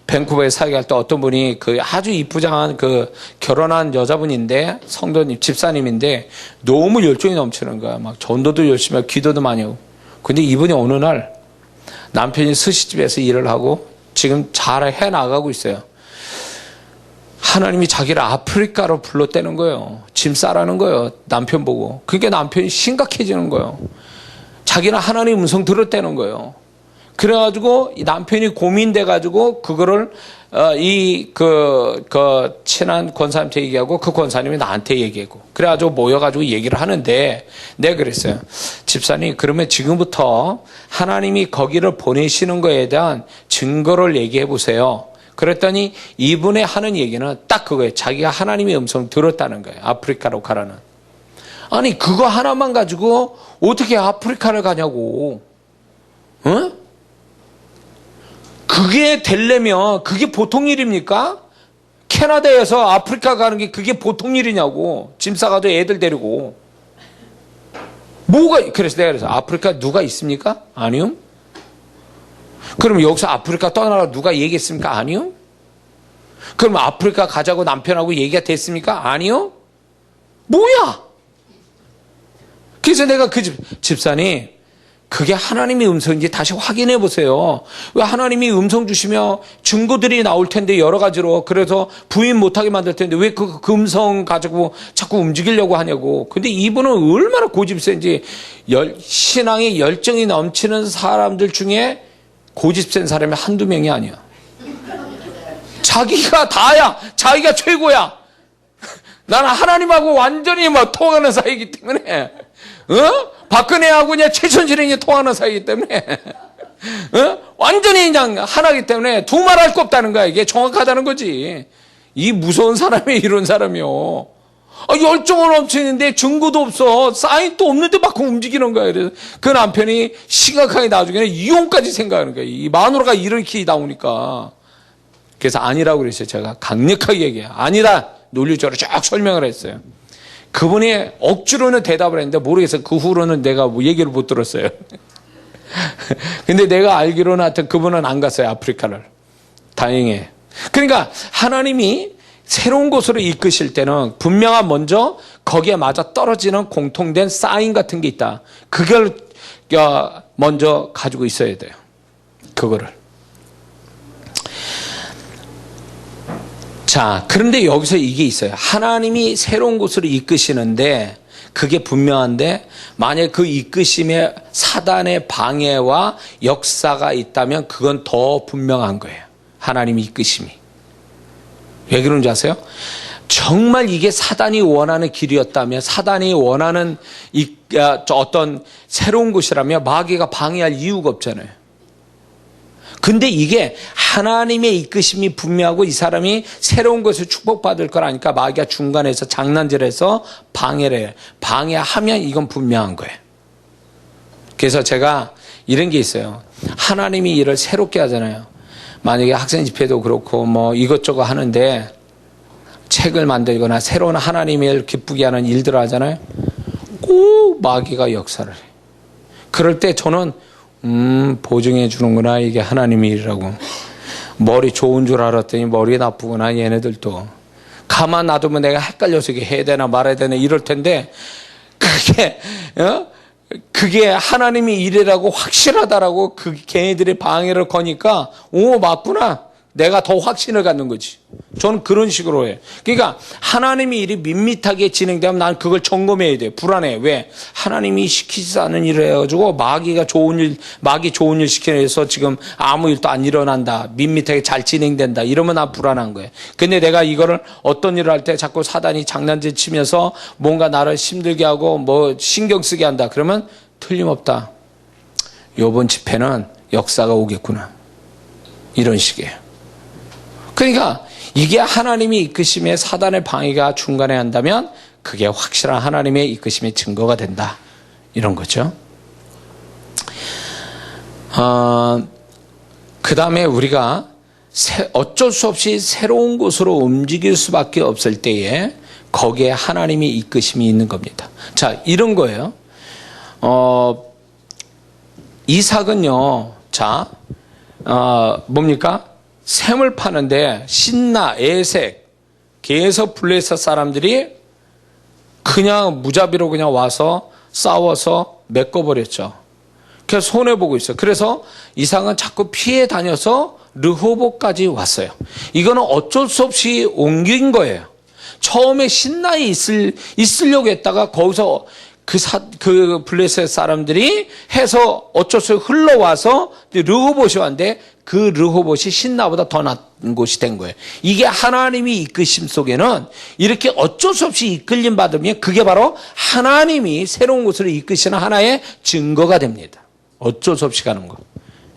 밴쿠버에 살게 할 때 어떤 분이 그 아주 이쁘장한 그 결혼한 여자분인데 성도님, 집사님인데 너무 열정이 넘치는 거야. 막 전도도 열심히 하고 기도도 많이 하고. 근데 이분이 어느 날 남편이 스시집에서 일을 하고 지금 잘 해나가고 있어요. 하나님이 자기를 아프리카로 불렀다는 거예요. 짐 싸라는 거예요. 남편 보고. 그러니까 남편이 심각해지는 거예요. 자기는 하나님의 음성 들었다는 거예요. 그래가지고 이 남편이 고민돼가지고 그거를 친한 권사님한테 얘기하고 그 권사님이 나한테 얘기하고 그래가지고 모여가지고 얘기를 하는데 내가 그랬어요. 집사님 그러면 지금부터 하나님이 거기를 보내시는 거에 대한 증거를 얘기해 보세요. 그랬더니 이분의 하는 얘기는 딱 그거예요. 자기가 하나님의 음성을 들었다는 거예요. 아프리카로 가라는. 아니 그거 하나만 가지고 어떻게 아프리카를 가냐고. 응? 그게 되려면 그게 보통 일입니까? 캐나다에서 아프리카 가는 게 그게 보통 일이냐고. 짐 싸가지고 애들 데리고. 그래서 내가 그래서 아프리카 누가 있습니까? 아니요. 그럼 여기서 아프리카 떠나라 누가 얘기했습니까? 아니요. 그럼 아프리카 가자고 남편하고 얘기가 됐습니까? 아니요. 뭐야? 그래서 내가 그 집사님 그게 하나님의 음성인지 다시 확인해 보세요. 왜 하나님이 음성 주시며 증거들이 나올 텐데 여러 가지로 그래서 부인 못하게 만들 텐데 왜 그 음성 가지고 자꾸 움직이려고 하냐고. 근데 이분은 얼마나 고집센지 신앙에 열정이 넘치는 사람들 중에 고집센 사람이 한두 명이 아니야. 자기가 다야. 자기가 최고야. 나는 하나님하고 완전히 통하는 사이이기 때문에 박근혜하고 그냥 최순실이 통하는 사이이기 때문에 완전히 그냥 하나이기 때문에 두말할 거 없다는 거야. 이게 정확하다는 거지. 이 무서운 사람이 이런 사람이요. 열정은 넘치는데 증거도 없어. 사인도 없는데 막 움직이는 거야. 그래서 그 남편이 심각하게 나중에는 이혼까지 생각하는 거야. 이 마누라가 이렇게 나오니까. 그래서 아니라고 그랬어요. 제가 강력하게 얘기해요. 아니다. 논리적으로 쫙 설명을 했어요. 그분이 억지로는 대답을 했는데 모르겠어요. 그 후로는 내가 얘기를 못 들었어요. 근데 내가 알기로는 하여튼 그분은 안 갔어요. 아프리카를. 다행히. 그러니까 하나님이 새로운 곳으로 이끄실 때는 분명한 먼저 거기에 맞아 떨어지는 공통된 사인 같은 게 있다. 그걸 먼저 가지고 있어야 돼요. 그거를. 자, 그런데 여기서 이게 있어요. 하나님이 새로운 곳으로 이끄시는데 그게 분명한데 만약에 그 이끄심에 사단의 방해와 역사가 있다면 그건 더 분명한 거예요. 하나님의 이끄심이. 왜 그런지 아세요? 정말 이게 사단이 원하는 길이었다면 사단이 원하는 어떤 새로운 곳이라면 마귀가 방해할 이유가 없잖아요. 근데 이게 하나님의 이끄심이 분명하고 이 사람이 새로운 것을 축복받을 거라니까 마귀가 중간에서 장난질해서 방해를 해요. 방해하면 이건 분명한 거예요. 그래서 제가 이런 게 있어요. 하나님이 일을 새롭게 하잖아요. 만약에 학생 집회도 그렇고 이것저것 하는데 책을 만들거나 새로운 하나님의 일 기쁘게 하는 일들을 하잖아요. 꼭 마귀가 역사를 해요. 그럴 때 저는 보증해 주는구나. 이게 하나님의 일이라고. 머리 좋은 줄 알았더니 머리 나쁘구나. 얘네들도. 가만 놔두면 내가 헷갈려서 이게 해야 되나 말아야 되나 이럴 텐데, 그게 하나님이 이래라고 확실하다라고 그 걔네들의 방해를 거니까, 오, 맞구나. 내가 더 확신을 갖는 거지. 저는 그런 식으로 해요. 그러니까 하나님이 일이 밋밋하게 진행되면 난 그걸 점검해야 돼. 불안해. 왜? 하나님이 시키지 않은 일을 해가지고 마귀 좋은 일 시켜서 지금 아무 일도 안 일어난다. 밋밋하게 잘 진행된다. 이러면 난 불안한 거예요. 근데 내가 이거를 어떤 일을 할 때 자꾸 사단이 장난질 치면서 뭔가 나를 힘들게 하고 뭐 신경 쓰게 한다. 그러면 틀림없다. 이번 집회는 역사가 오겠구나. 이런 식이에요. 그러니까 이게 하나님의 이끄심에 사단의 방해가 중간에 한다면 그게 확실한 하나님의 이끄심의 증거가 된다. 이런 거죠. 그 다음에 우리가 어쩔 수 없이 새로운 곳으로 움직일 수밖에 없을 때에 거기에 하나님의 이끄심이 있는 겁니다. 자, 이런 거예요. 이삭은요, 자, 뭡니까? 샘을 파는데 신나, 에색, 게에서 블레셋 사람들이 그냥 무자비로 그냥 와서 싸워서 메꿔버렸죠. 그래서 손해보고 있어요. 그래서 이삭은 자꾸 피해 다녀서 르호보까지 왔어요. 이거는 어쩔 수 없이 옮긴 거예요. 처음에 신나에 있으려고 했다가 거기서 그 블레셋 사람들이 해서 어쩔 수 없이 흘러와서 르호봇이 왔는데 그 르호봇이 신나보다 더 낮은 곳이 된 거예요. 이게 하나님이 이끄심 속에는 이렇게 어쩔 수 없이 이끌림 받으면 그게 바로 하나님이 새로운 곳으로 이끄시는 하나의 증거가 됩니다. 어쩔 수 없이 가는 거.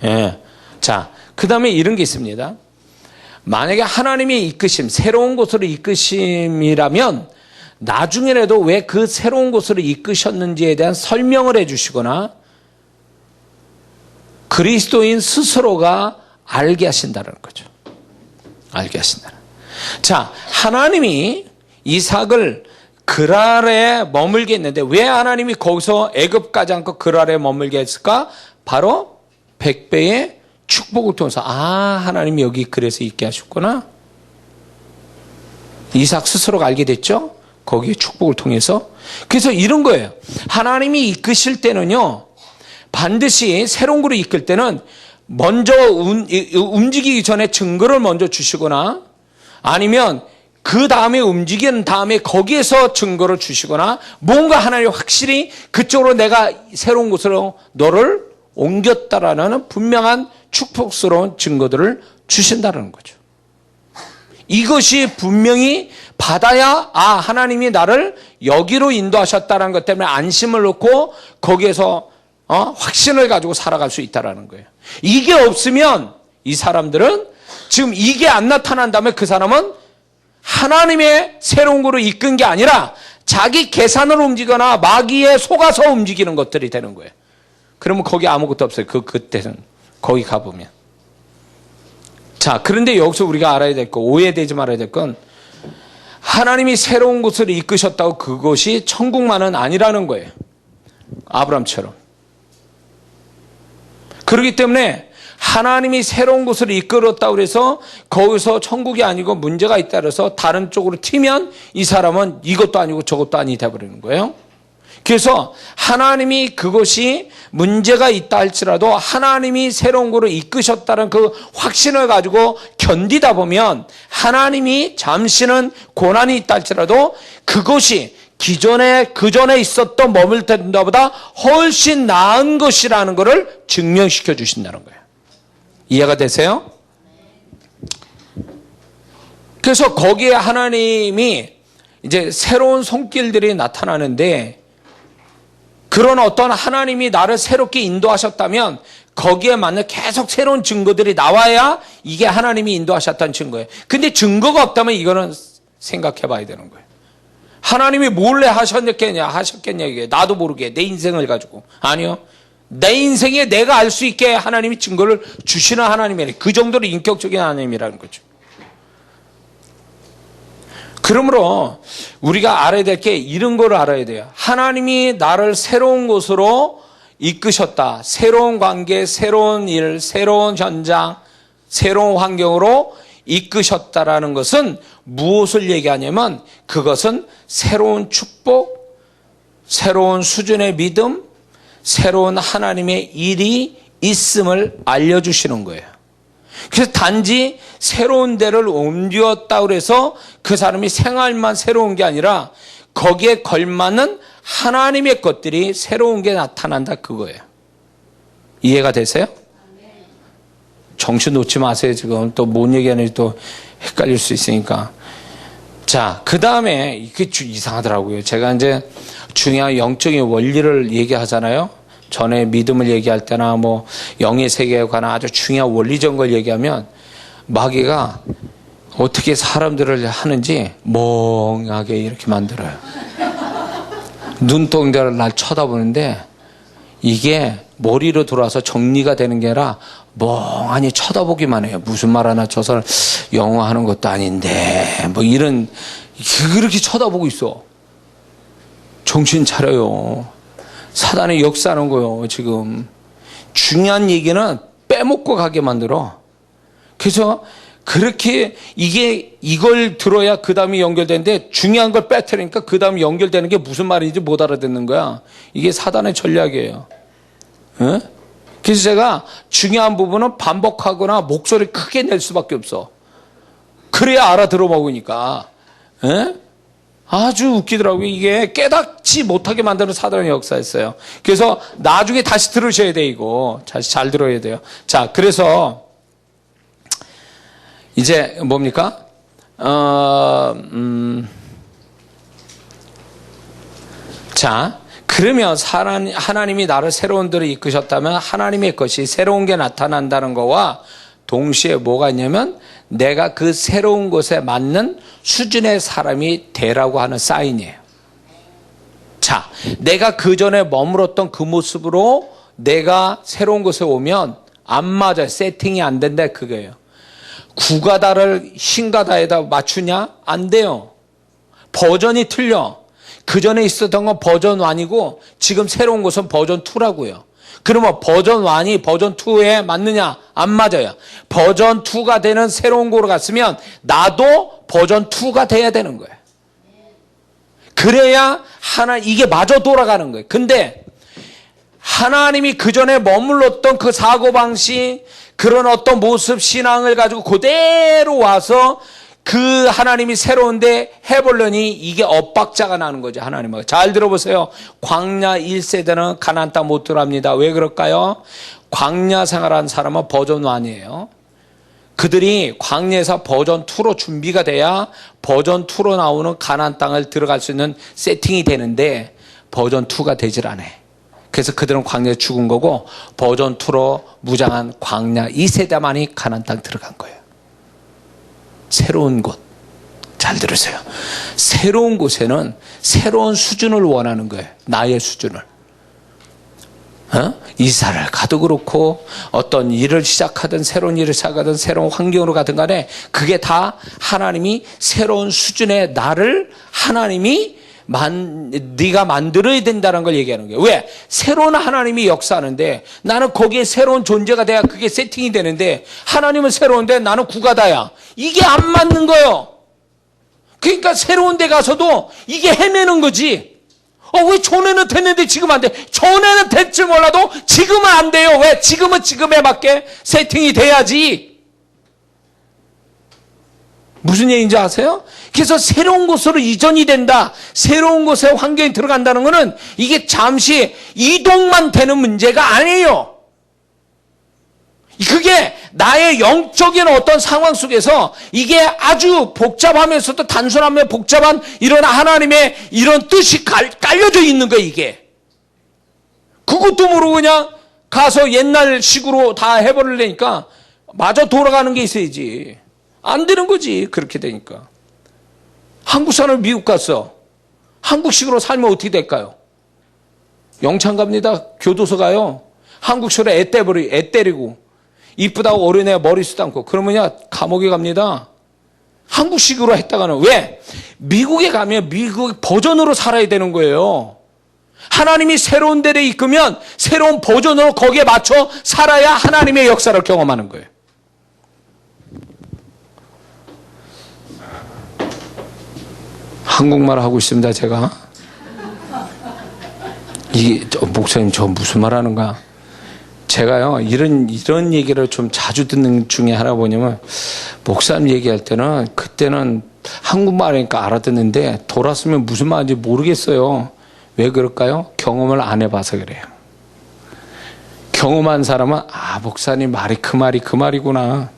예. 자, 그 다음에 이런 게 있습니다. 만약에 하나님의 이끄심, 새로운 곳으로 이끄심이라면 나중에라도 왜 그 새로운 곳으로 이끄셨는지에 대한 설명을 해주시거나 그리스도인 스스로가 알게 하신다는 거죠. 알게 하신다는. 자, 하나님이 이삭을 그랄에 머물게 했는데 왜 하나님이 거기서 애굽 가지 않고 그랄에 머물게 했을까? 바로 100배의 축복을 통해서 하나님이 여기 그래서 있게 하셨구나. 이삭 스스로가 알게 됐죠. 거기에 축복을 통해서. 그래서 이런 거예요. 하나님이 이끄실 때는요, 반드시 새로운 곳으로 이끌 때는 먼저 움직이기 전에 증거를 먼저 주시거나 아니면 그 다음에 움직이는 다음에 거기에서 증거를 주시거나 뭔가 하나님 확실히 그쪽으로 내가 새로운 곳으로 너를 옮겼다라는 분명한 축복스러운 증거들을 주신다는 거죠. 이것이 분명히 받아야 하나님이 나를 여기로 인도하셨다는 것 때문에 안심을 놓고 거기에서 확신을 가지고 살아갈 수 있다는 거예요. 이게 없으면 이 사람들은 지금 이게 안 나타난다면 그 사람은 하나님의 새로운 곳으로 이끈 게 아니라 자기 계산으로 움직이거나 마귀에 속아서 움직이는 것들이 되는 거예요. 그러면 거기 아무것도 없어요. 그때는 거기 가보면. 자, 그런데 여기서 우리가 알아야 될 거, 오해되지 말아야 될 건 하나님이 새로운 곳을 이끄셨다고 그것이 천국만은 아니라는 거예요. 아브라함처럼. 그렇기 때문에 하나님이 새로운 곳을 이끌었다고 해서 거기서 천국이 아니고 문제가 있다 그래서 다른 쪽으로 튀면 이 사람은 이것도 아니고 저것도 아니 돼버리는 거예요. 그래서 하나님이 그것이 문제가 있다 할지라도 하나님이 새로운 곳으로 이끄셨다는 그 확신을 가지고 견디다 보면 하나님이 잠시는 고난이 있다 할지라도 그것이 그 전에 있었던 머물 때보다 훨씬 나은 것이라는 것을 증명시켜 주신다는 거예요. 이해가 되세요? 그래서 거기에 하나님이 이제 새로운 손길들이 나타나는데 그런 어떤 하나님이 나를 새롭게 인도하셨다면 거기에 맞는 계속 새로운 증거들이 나와야 이게 하나님이 인도하셨다는 증거예요. 근데 증거가 없다면 이거는 생각해 봐야 되는 거예요. 하나님이 몰래 하셨겠냐 이게 나도 모르게 내 인생을 가지고. 아니요. 내 인생에 내가 알 수 있게 하나님이 증거를 주시는 하나님이에요. 그 정도로 인격적인 하나님이라는 거죠. 그러므로 우리가 알아야 될 게 이런 걸 알아야 돼요. 하나님이 나를 새로운 곳으로 이끄셨다. 새로운 관계, 새로운 일, 새로운 현장, 새로운 환경으로 이끄셨다라는 것은 무엇을 얘기하냐면 그것은 새로운 축복, 새로운 수준의 믿음, 새로운 하나님의 일이 있음을 알려주시는 거예요. 그래서 단지 새로운 데를 옮겼다고 해서 그 사람이 생활만 새로운 게 아니라 거기에 걸맞는 하나님의 것들이 새로운 게 나타난다 그거예요. 이해가 되세요? 정신 놓지 마세요. 지금 또 뭔 얘기하는지 또 헷갈릴 수 있으니까. 자, 그 다음에 이게 이상하더라고요. 제가 이제 중요한 영적인 원리를 얘기하잖아요. 전에 믿음을 얘기할 때나 뭐 영의 세계에 관한 아주 중요한 원리적인 걸 얘기하면 마귀가 어떻게 사람들을 하는지 멍하게 이렇게 만들어요. 눈동자를 날 쳐다보는데 이게 머리로 돌아서 정리가 되는 게 아니라 멍하니 쳐다보기만 해요. 무슨 말 하나 저 사람 영어 하는 것도 아닌데 뭐 이런 그렇게 쳐다보고 있어. 정신 차려요. 사단이 역사하는 거예요. 지금 중요한 얘기는 빼먹고 가게 만들어. 그래서 그렇게 이걸 들어야 그 다음이 연결되는데 중요한 걸 빼뜨리니까 그 다음이 연결되는 게 무슨 말인지 못 알아듣는 거야. 이게 사단의 전략이에요. 에? 그래서 제가 중요한 부분은 반복하거나 목소리 크게 낼 수밖에 없어. 그래야 알아들어 먹으니까. 에? 아주 웃기더라고요. 이게 깨닫지 못하게 만드는 사단의 역사였어요. 그래서 나중에 다시 들으셔야 돼, 이거. 잘 들어야 돼요. 자, 그래서 이제 뭡니까? 자, 그러면 하나님이 나를 새로운 데로 이끄셨다면 하나님의 것이 새로운 게 나타난다는 거와 동시에 뭐가 있냐면 내가 그 새로운 곳에 맞는 수준의 사람이 되라고 하는 사인이에요. 자, 내가 그 전에 머물렀던 그 모습으로 내가 새로운 곳에 오면 안 맞아요. 세팅이 안 된다 그거예요. 구가다를 신가다에다 맞추냐? 안 돼요. 버전이 틀려. 그 전에 있었던 건 버전 1이고 지금 새로운 곳은 버전 2라고요. 그러면 버전 1이 버전 2에 맞느냐? 안 맞아요. 버전 2가 되는 새로운 곳으로 갔으면 나도 버전 2가 돼야 되는 거예요. 그래야 이게 마저 돌아가는 거예요. 근데 하나님이 그 전에 머물렀던 그 사고방식, 그런 어떤 모습, 신앙을 가지고 그대로 와서 그 하나님이 새로운데 해보려니 이게 엇박자가 나는 거죠. 하나님하고. 잘 들어보세요. 광야 1세대는 가나안 땅 못 들어갑니다. 왜 그럴까요? 광야 생활한 사람은 버전 1이에요. 그들이 광야에서 버전 2로 준비가 돼야 버전 2로 나오는 가나안 땅을 들어갈 수 있는 세팅이 되는데 버전 2가 되질 않아요. 그래서 그들은 광야에 죽은 거고 버전 2로 무장한 광야 2세대만이 가나안 땅 들어간 거예요. 새로운 곳. 잘 들으세요. 새로운 곳에는 새로운 수준을 원하는 거예요. 나의 수준을. 이사를 가도 그렇고 어떤 일을 시작하든 새로운 일을 시작하든 새로운 환경으로 가든 간에 그게 다 하나님이 새로운 수준의 나를 하나님이 네가 만들어야 된다는 걸 얘기하는 거예요. 왜? 새로운 하나님이 역사하는데 나는 거기에 새로운 존재가 돼야 그게 세팅이 되는데 하나님은 새로운데 나는 구가다야. 이게 안 맞는 거예요. 그러니까 새로운 데 가서도 이게 헤매는 거지. 왜 전에는 됐는데 지금 안 돼? 전에는 될지 몰라도 지금은 안 돼요. 왜? 지금은 지금에 맞게 세팅이 돼야지. 무슨 얘기인지 아세요? 그래서 새로운 곳으로 이전이 된다. 새로운 곳에 환경이 들어간다는 것은 이게 잠시 이동만 되는 문제가 아니에요. 그게 나의 영적인 어떤 상황 속에서 이게 아주 복잡하면서도 단순하며 복잡한 이런 하나님의 이런 뜻이 깔려져 있는 거예요, 이게. 그것도 모르고 그냥 가서 옛날 식으로 다 해버리려니까 마저 돌아가는 게 있어야지. 안 되는 거지, 그렇게 되니까. 한국 사람 미국 갔어. 한국식으로 살면 어떻게 될까요? 영창 갑니다. 교도소 가요. 한국식으로 애 때리고 이쁘다고 어린애 머리 쓰다 않고 그러면요 감옥에 갑니다. 한국식으로 했다가는 왜? 미국에 가면 미국 버전으로 살아야 되는 거예요. 하나님이 새로운 데를 이끄면 새로운 버전으로 거기에 맞춰 살아야 하나님의 역사를 경험하는 거예요. 한국말 하고 있습니다, 제가. 목사님, 저 무슨 말 하는가? 제가요, 이런 얘기를 좀 자주 듣는 중에 하나 뭐냐면, 목사님 얘기할 때는, 그때는 한국말 하니까 알아듣는데, 돌았으면 무슨 말인지 모르겠어요. 왜 그럴까요? 경험을 안 해봐서 그래요. 경험한 사람은, 목사님 말이 그 말이구나.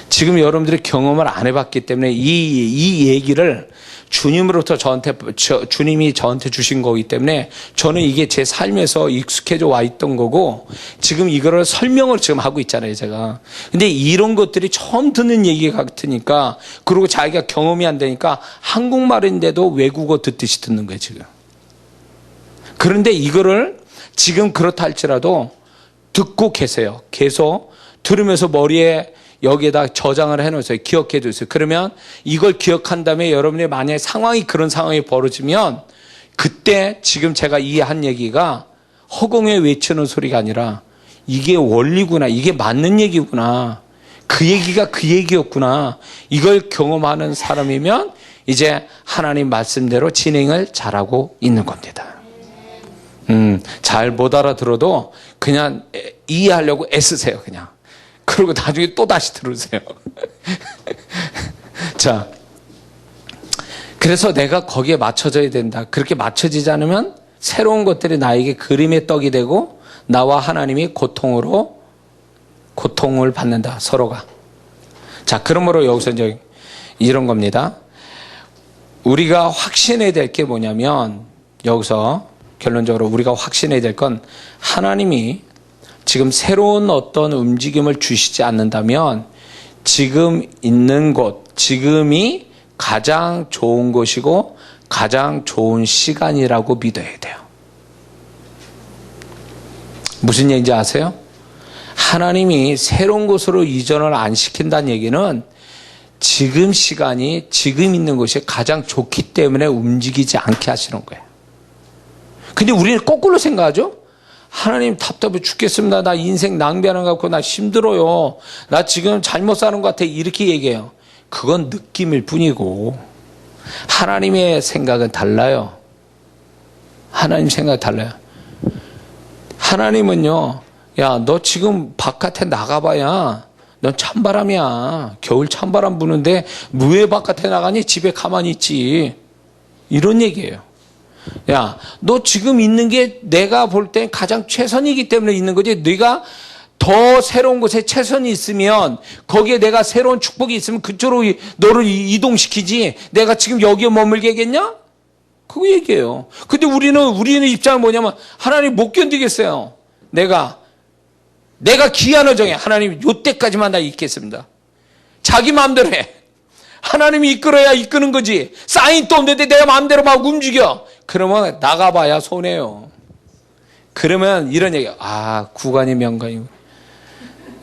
지금 여러분들이 경험을 안 해봤기 때문에 이 얘기를 주님이 저한테 주신 거기 때문에 저는 이게 제 삶에서 익숙해져 와 있던 거고 지금 이거를 설명을 지금 하고 있잖아요, 제가. 근데 이런 것들이 처음 듣는 얘기 같으니까 그리고 자기가 경험이 안 되니까 한국말인데도 외국어 듣듯이 듣는 거예요, 지금. 그런데 이거를 지금 그렇다 할지라도 듣고 계세요. 계속 들으면서 머리에 여기에다 저장을 해놓으세요. 기억해 두세요. 그러면 이걸 기억한 다음에 여러분이 만약에 그런 상황이 벌어지면 그때 지금 제가 한 얘기가 허공에 외치는 소리가 아니라 이게 원리구나. 이게 맞는 얘기구나. 그 얘기가 그 얘기였구나. 이걸 경험하는 사람이면 이제 하나님 말씀대로 진행을 잘하고 있는 겁니다. 잘 못 알아들어도 그냥 이해하려고 애쓰세요, 그냥. 그리고 나중에 또 다시 들으세요. 자, 그래서 내가 거기에 맞춰져야 된다. 그렇게 맞춰지지 않으면 새로운 것들이 나에게 그림의 떡이 되고 나와 하나님이 고통을 받는다, 서로가. 자, 그러므로 여기서 이제 이런 겁니다. 우리가 확신해야 될 게 뭐냐면 여기서 결론적으로 우리가 확신해야 될 건 하나님이 지금 새로운 어떤 움직임을 주시지 않는다면 지금 있는 곳, 지금이 가장 좋은 곳이고 가장 좋은 시간이라고 믿어야 돼요. 무슨 얘기인지 아세요? 하나님이 새로운 곳으로 이전을 안 시킨다는 얘기는 지금 시간이 지금 있는 곳이 가장 좋기 때문에 움직이지 않게 하시는 거예요. 근데 우리는 거꾸로 생각하죠? 하나님 답답해 죽겠습니다. 나 인생 낭비하는 것 같고 나 힘들어요. 나 지금 잘못 사는 것 같아. 이렇게 얘기해요. 그건 느낌일 뿐이고 하나님의 생각은 달라요. 하나님 생각이 달라요. 하나님은요. 야, 너 지금 바깥에 나가봐야 넌 찬바람이야. 겨울 찬바람 부는데 왜 바깥에 나가니? 집에 가만히 있지. 이런 얘기예요. 야, 너 지금 있는 게 내가 볼 땐 가장 최선이기 때문에 있는 거지. 네가 더 새로운 곳에 최선이 있으면 거기에 내가 새로운 축복이 있으면 그쪽으로 너를 이동시키지. 내가 지금 여기에 머물게 하겠냐? 그거 얘기해요. 근데 우리는 입장은 뭐냐면 하나님 못 견디겠어요. 내가 기한을 정해. 하나님 요때까지만 나 있겠습니다. 자기 마음대로 해. 하나님이 이끌어야 이끄는 거지. 사인도 없는데 내가 마음대로 막 움직여. 그러면 나가봐야 손해요. 그러면 이런 얘기야. 구간이 명간이고.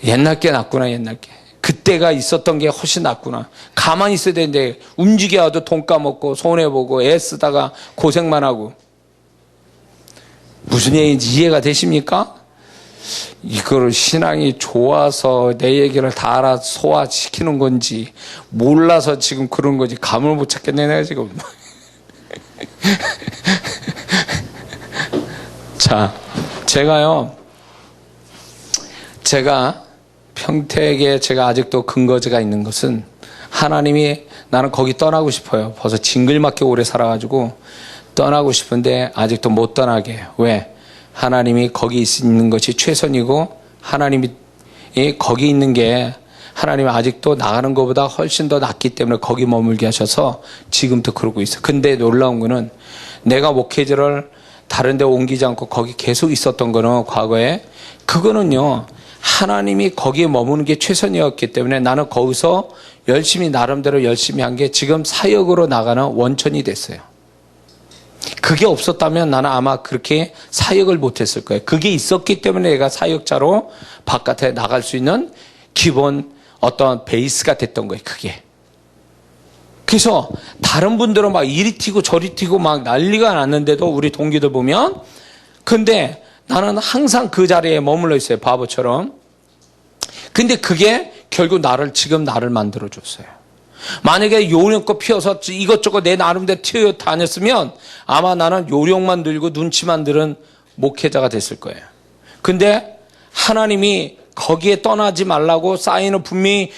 옛날 게 낫구나, 옛날 게. 그때가 있었던 게 훨씬 낫구나. 가만히 있어야 되는데 움직여도 돈 까먹고 손해보고 애쓰다가 고생만 하고. 무슨 얘기인지 이해가 되십니까? 이거를 신앙이 좋아서 내 얘기를 다 알아 소화시키는 건지 몰라서 지금 그런 거지 감을 못 찾겠네 내가 지금. 자, 제가 평택에 제가 아직도 근거지가 있는 것은 하나님이 나는 거기 떠나고 싶어요. 벌써 징글맞게 오래 살아가지고 떠나고 싶은데 아직도 못 떠나게 해요. 왜? 하나님이 거기 있는 것이 최선이고 하나님이 거기 있는 게 하나님이 아직도 나가는 것보다 훨씬 더 낫기 때문에 거기 머물게 하셔서 지금도 그러고 있어요. 근데 놀라운 거는 내가 목회자를 다른 데 옮기지 않고 거기 계속 있었던 거는 과거에 그거는요 하나님이 거기에 머무는 게 최선이었기 때문에 나는 거기서 나름대로 열심히 한 게 지금 사역으로 나가는 원천이 됐어요. 그게 없었다면 나는 아마 그렇게 사역을 못했을 거예요. 그게 있었기 때문에 내가 사역자로 바깥에 나갈 수 있는 기본 어떤 베이스가 됐던 거예요. 그게. 그래서 다른 분들은 막 이리 튀고 저리 튀고 막 난리가 났는데도 우리 동기들 보면 근데 나는 항상 그 자리에 머물러 있어요. 바보처럼. 근데 그게 결국 지금 나를 만들어줬어요. 만약에 요령껏 피워서 이것저것 내 나름대로 튀어 다녔으면 아마 나는 요령만 들고 눈치만 들은 목회자가 됐을 거예요. 근데 하나님이 거기에 떠나지 말라고 사인을 분명히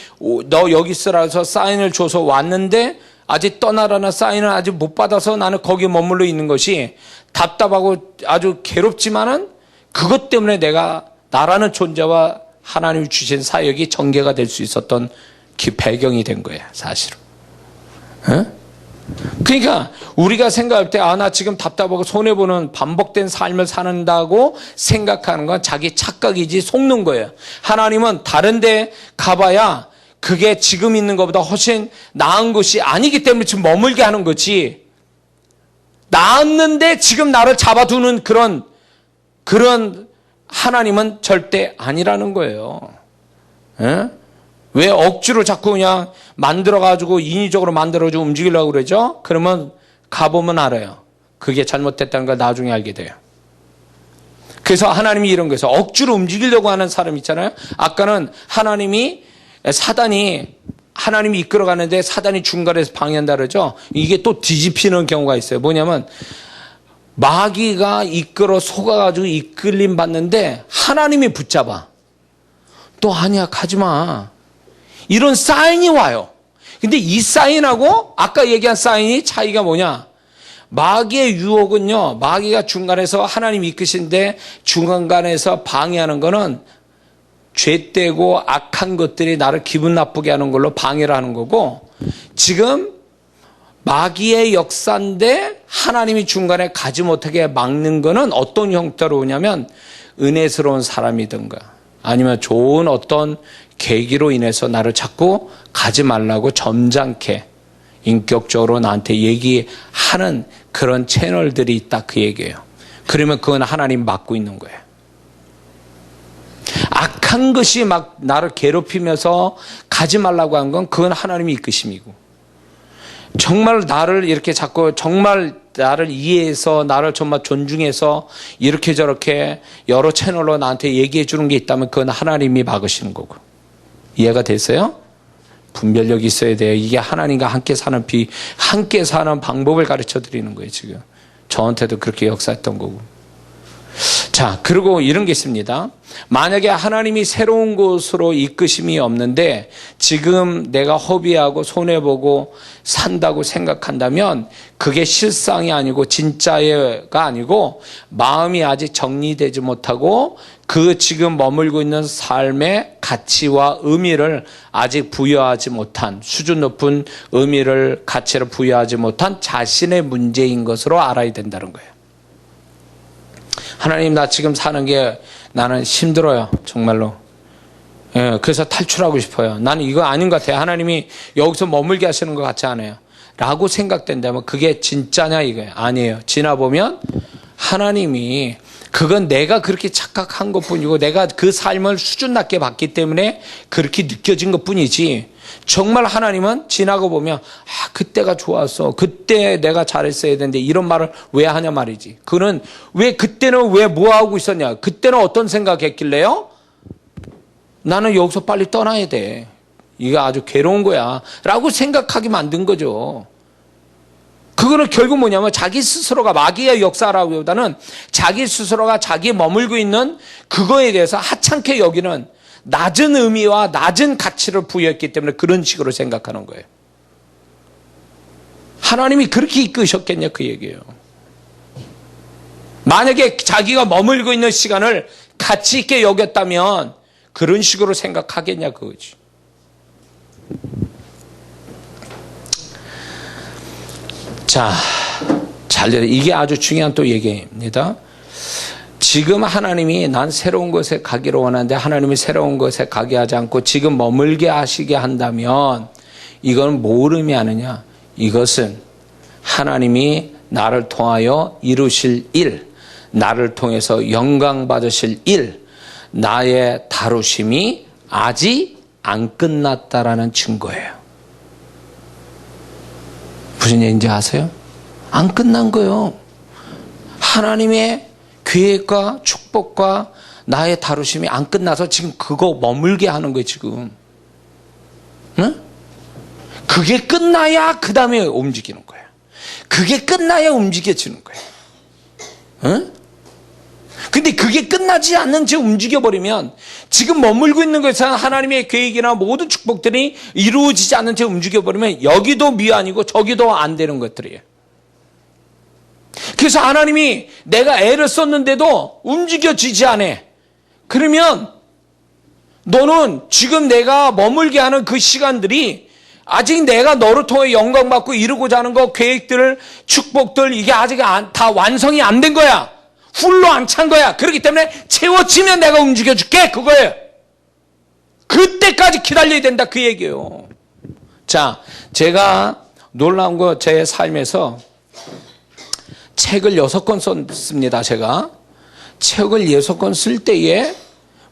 너 여기 있으라서 사인을 줘서 왔는데 아직 떠나라는 사인을 아직 못 받아서 나는 거기에 머물러 있는 것이 답답하고 아주 괴롭지만은 그것 때문에 내가 나라는 존재와 하나님이 주신 사역이 전개가 될 수 있었던 배경이 된 거예요, 사실은. 그러니까 우리가 생각할 때 나 지금 답답하고 손해보는 반복된 삶을 산다고 생각하는 건 자기 착각이지 속는 거예요. 하나님은 다른 데 가봐야 그게 지금 있는 것보다 훨씬 나은 것이 아니기 때문에 지금 머물게 하는 거지. 나았는데 지금 나를 잡아두는 그런 하나님은 절대 아니라는 거예요. 왜 억지로 자꾸 그냥 만들어가지고 인위적으로 만들어가지고 움직이려고 그러죠? 그러면 가보면 알아요. 그게 잘못됐다는 걸 나중에 알게 돼요. 그래서 하나님이 이런 거에서 억지로 움직이려고 하는 사람 있잖아요. 아까는 사단이 하나님이 이끌어가는데 사단이 중간에서 방해한다 그러죠. 이게 또 뒤집히는 경우가 있어요. 뭐냐면 마귀가 이끌어 속아가지고 이끌림 받는데 하나님이 붙잡아. 또 아니야, 가지마. 이런 사인이 와요. 근데 이 사인하고 아까 얘기한 사인이 차이가 뭐냐? 마귀의 유혹은요, 마귀가 중간에서 하나님 이끄신데 중간에서 방해하는 거는 죄되고 악한 것들이 나를 기분 나쁘게 하는 걸로 방해를 하는 거고, 지금 마귀의 역사인데 하나님이 중간에 가지 못하게 막는 거는 어떤 형태로 오냐면 은혜스러운 사람이든가 아니면 좋은 어떤 계기로 인해서 나를 자꾸 가지 말라고 점잖게 인격적으로 나한테 얘기하는 그런 채널들이 있다, 그 얘기예요. 그러면 그건 하나님 막고 있는 거예요. 악한 것이 막 나를 괴롭히면서 가지 말라고 한 건 그건 하나님의 이끄심이고, 정말 나를 이렇게 자꾸 정말 나를 이해해서 나를 정말 존중해서 이렇게 저렇게 여러 채널로 나한테 얘기해 주는 게 있다면 그건 하나님이 막으시는 거고. 이해가 됐어요? 분별력이 있어야 돼요. 이게 하나님과 함께 사는 방법을 가르쳐 드리는 거예요, 지금. 저한테도 그렇게 역사했던 거고. 자, 그리고 이런 게 있습니다. 만약에 하나님이 새로운 곳으로 이끄심이 없는데 지금 내가 허비하고 손해보고 산다고 생각한다면 그게 실상이 아니고 진짜가 아니고 마음이 아직 정리되지 못하고 그 지금 머물고 있는 삶의 가치와 의미를 아직 부여하지 못한, 수준 높은 의미를, 가치를 부여하지 못한 자신의 문제인 것으로 알아야 된다는 거예요. 하나님, 나 지금 사는 게 나는 힘들어요, 정말로. 예, 그래서 탈출하고 싶어요. 나는 이거 아닌 것 같아요. 하나님이 여기서 머물게 하시는 것 같지 않아요. 라고 생각된다면 그게 진짜냐 이거예요. 아니에요. 지나보면 하나님이 그건 내가 그렇게 착각한 것뿐이고 내가 그 삶을 수준 낮게 봤기 때문에 그렇게 느껴진 것뿐이지, 정말 하나님은 지나고 보면 그때가 좋았어, 그때 내가 잘했어야 되는데 이런 말을 왜 하냐 말이지. 그는 왜 그때는 왜 뭐하고 있었냐, 그때는 어떤 생각했길래요? 나는 여기서 빨리 떠나야 돼, 이거 아주 괴로운 거야 라고 생각하게 만든 거죠. 그거는 결국 뭐냐면 자기 스스로가 마귀의 역사라기보다는 자기 스스로가 자기 머물고 있는 그거에 대해서 하찮게 여기는 낮은 의미와 낮은 가치를 부여했기 때문에 그런 식으로 생각하는 거예요. 하나님이 그렇게 이끄셨겠냐 그 얘기예요. 만약에 자기가 머물고 있는 시간을 가치 있게 여겼다면 그런 식으로 생각하겠냐 그거지. 자, 이게 아주 중요한 또 얘기입니다. 지금 하나님이 난 새로운 곳에 가기를 원하는데 하나님이 새로운 곳에 가게 하지 않고 지금 머물게 하시게 한다면 이건 뭘 의미하느냐? 이것은 하나님이 나를 통하여 이루실 일, 나를 통해서 영광 받으실 일, 나의 다루심이 아직 안 끝났다라는 증거예요. 무슨 얘기인지 아세요? 안 끝난 거예요. 하나님의 계획과 축복과 나의 다루심이 안 끝나서 지금 그거 머물게 하는 거예요, 지금. 응? 그게 끝나야 그 다음에 움직이는 거예요. 그게 끝나야 움직여지는 거예요. 응? 근데 그게 끝나지 않는 채 움직여버리면 지금 머물고 있는 것에서 하나님의 계획이나 모든 축복들이 이루어지지 않는 채 움직여버리면 여기도 미완이고 저기도 안 되는 것들이에요. 그래서 하나님이 내가 애를 썼는데도 움직여지지 않아. 그러면 너는 지금 내가 머물게 하는 그 시간들이 아직 내가 너를 통해 영광받고 이루고자 하는 거, 계획들, 축복들, 이게 아직 다 완성이 안 된 거야. 훌로 안 찬 거야. 그렇기 때문에 채워지면 내가 움직여줄게. 그거예요. 그때까지 기다려야 된다. 그 얘기예요. 자, 제가 놀라운 거 제 삶에서 책을 6권 썼습니다. 제가 책을 6권 쓸 때에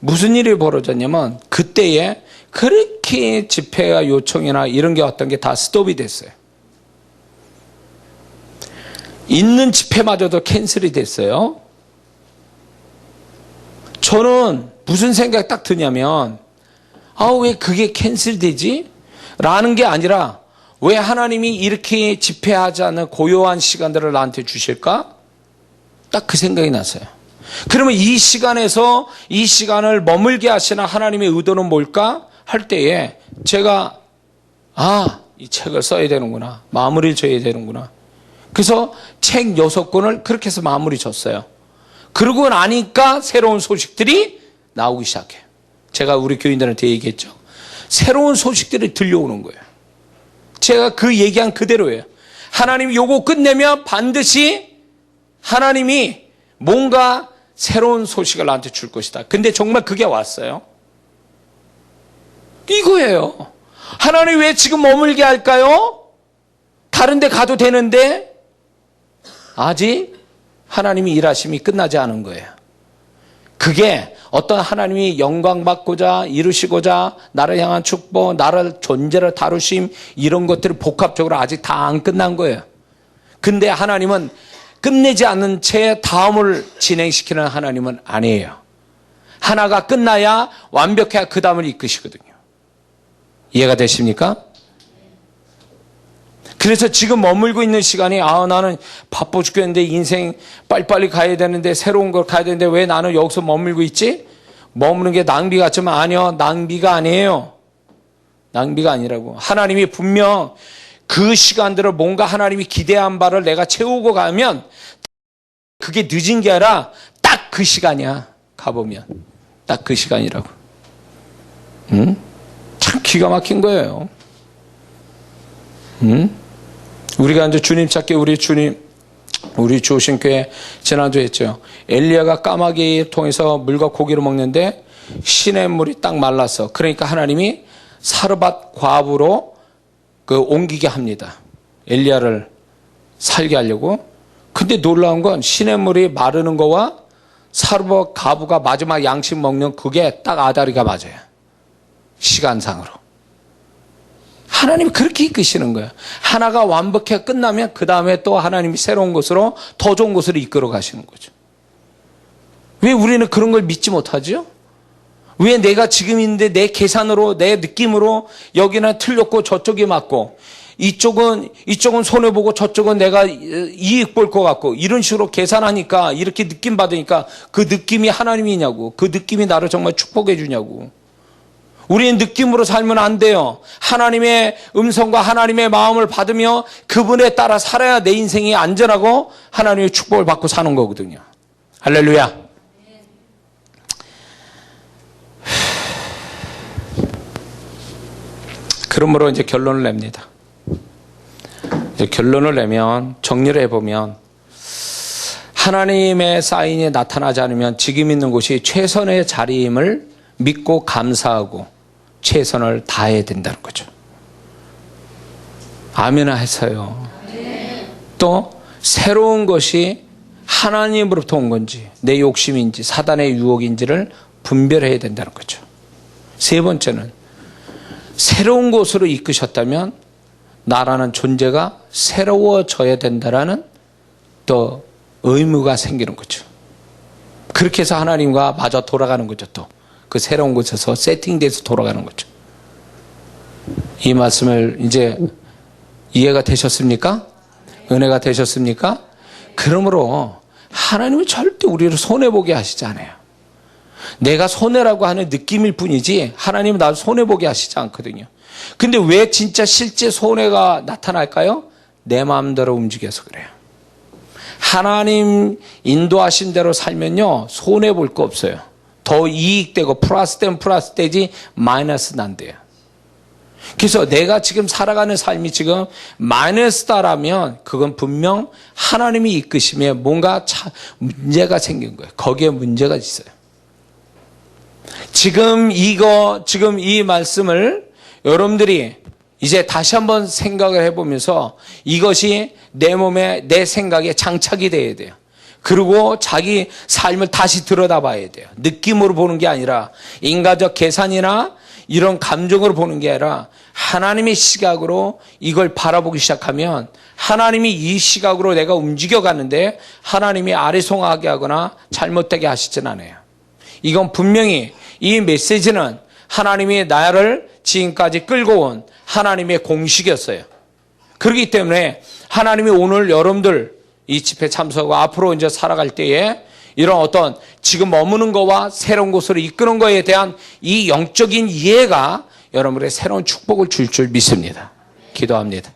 무슨 일이 벌어졌냐면 그때에 그렇게 집회와 요청이나 이런 게 왔던 게 다 스톱이 됐어요. 있는 집회마저도 캔슬이 됐어요. 저는 무슨 생각이 딱 드냐면 왜 그게 캔슬되지? 라는 게 아니라 왜 하나님이 이렇게 집회하지 않는 고요한 시간들을 나한테 주실까? 딱 그 생각이 났어요. 그러면 이 시간에서 이 시간을 머물게 하시는 하나님의 의도는 뭘까? 할 때에 제가 이 책을 써야 되는구나. 마무리를 져야 되는구나. 그래서 책 6권을 그렇게 해서 마무리 졌어요. 그러고 나니까 새로운 소식들이 나오기 시작해요. 제가 우리 교인들한테 얘기했죠. 새로운 소식들이 들려오는 거예요. 제가 그 얘기한 그대로예요. 하나님이 요거 끝내면 반드시 하나님이 뭔가 새로운 소식을 나한테 줄 것이다. 근데 정말 그게 왔어요. 이거예요. 하나님 왜 지금 머물게 할까요? 다른 데 가도 되는데 아직 하나님이 일하심이 끝나지 않은 거예요. 그게 어떤 하나님이 영광받고자 이루시고자 나를 향한 축복, 나를 존재를 다루심 이런 것들이 복합적으로 아직 다 안 끝난 거예요. 근데 하나님은 끝내지 않는 채 다음을 진행시키는 하나님은 아니에요. 하나가 끝나야 완벽해야 그 다음을 이끄시거든요. 이해가 되십니까? 그래서 지금 머물고 있는 시간이 나는 바빠 죽겠는데 인생 빨리빨리 가야 되는데 새로운 걸 가야 되는데 왜 나는 여기서 머물고 있지? 머무는 게 낭비 같지만 아니요. 낭비가 아니에요. 낭비가 아니라고. 하나님이 분명 그 시간들을 뭔가 하나님이 기대한 바를 내가 채우고 가면 그게 늦은 게 아니라 딱 그 시간이야. 가보면. 딱 그 시간이라고. 참 기가 막힌 거예요. 우리가 이제 주님 찾기 우리 주오신 교회 지난주에 했죠. 엘리야가 까마귀 통해서 물과 고기를 먹는데 시냇물이 딱 말랐어. 그러니까 하나님이 사르밧 과부로 옮기게 합니다. 엘리야를 살게 하려고. 근데 놀라운 건 시냇물이 마르는 거와 사르밧 과부가 마지막 양식 먹는 그게 딱 아다리가 맞아요. 시간상으로. 하나님이 그렇게 이끄시는 거예요. 하나가 완벽해 끝나면 그 다음에 또 하나님이 새로운 곳으로 더 좋은 곳으로 이끌어 가시는 거죠. 왜 우리는 그런 걸 믿지 못하죠? 왜 내가 지금 있는데 내 계산으로 내 느낌으로 여기는 틀렸고 저쪽이 맞고 이쪽은 손해보고 저쪽은 내가 이익 볼 것 같고 이런 식으로 계산하니까 이렇게 느낌 받으니까 그 느낌이 하나님이냐고. 그 느낌이 나를 정말 축복해 주냐고. 우리는 느낌으로 살면 안 돼요. 하나님의 음성과 하나님의 마음을 받으며 그분에 따라 살아야 내 인생이 안전하고 하나님의 축복을 받고 사는 거거든요. 할렐루야. 그러므로 이제 결론을 냅니다. 이제 결론을 내면 정리를 해보면 하나님의 사인이 나타나지 않으면 지금 있는 곳이 최선의 자리임을 믿고 감사하고 최선을 다해야 된다는 거죠. 아멘 하세요. 또 새로운 것이 하나님으로부터 온 건지 내 욕심인지 사단의 유혹인지를 분별해야 된다는 거죠. 세 번째는 새로운 곳으로 이끄셨다면 나라는 존재가 새로워져야 된다라는 또 의무가 생기는 거죠. 그렇게 해서 하나님과 마저 돌아가는 거죠. 또 그 새로운 곳에서 세팅돼서 돌아가는 거죠. 이 말씀을 이제 이해가 되셨습니까? 은혜가 되셨습니까? 그러므로 하나님은 절대 우리를 손해보게 하시지 않아요. 내가 손해라고 하는 느낌일 뿐이지 하나님은 나를 손해보게 하시지 않거든요. 근데 왜 진짜 실제 손해가 나타날까요? 내 마음대로 움직여서 그래요. 하나님 인도하신 대로 살면요, 손해볼 거 없어요. 더 이익되고 플러스 되면 플러스 되지 마이너스 난대요. 그래서 내가 지금 살아가는 삶이 지금 마이너스다라면 그건 분명 하나님이 이끄심에 뭔가 문제가 생긴 거예요. 거기에 문제가 있어요. 지금 이 말씀을 여러분들이 이제 다시 한번 생각을 해보면서 이것이 내 몸에, 내 생각에 장착이 돼야 돼요. 그리고 자기 삶을 다시 들여다봐야 돼요. 느낌으로 보는 게 아니라 인간적 계산이나 이런 감정으로 보는 게 아니라 하나님의 시각으로 이걸 바라보기 시작하면 하나님이 이 시각으로 내가 움직여가는데 하나님이 아리송하게 하거나 잘못되게 하시진 않아요. 이건 분명히 이 메시지는 하나님이 나를 지금까지 끌고 온 하나님의 공식이었어요. 그렇기 때문에 하나님이 오늘 여러분들 이 집회 참석하고 앞으로 이제 살아갈 때에 이런 어떤 지금 머무는 거와 새로운 곳으로 이끄는 거에 대한 이 영적인 이해가 여러분의 새로운 축복을 줄 믿습니다. 기도합니다.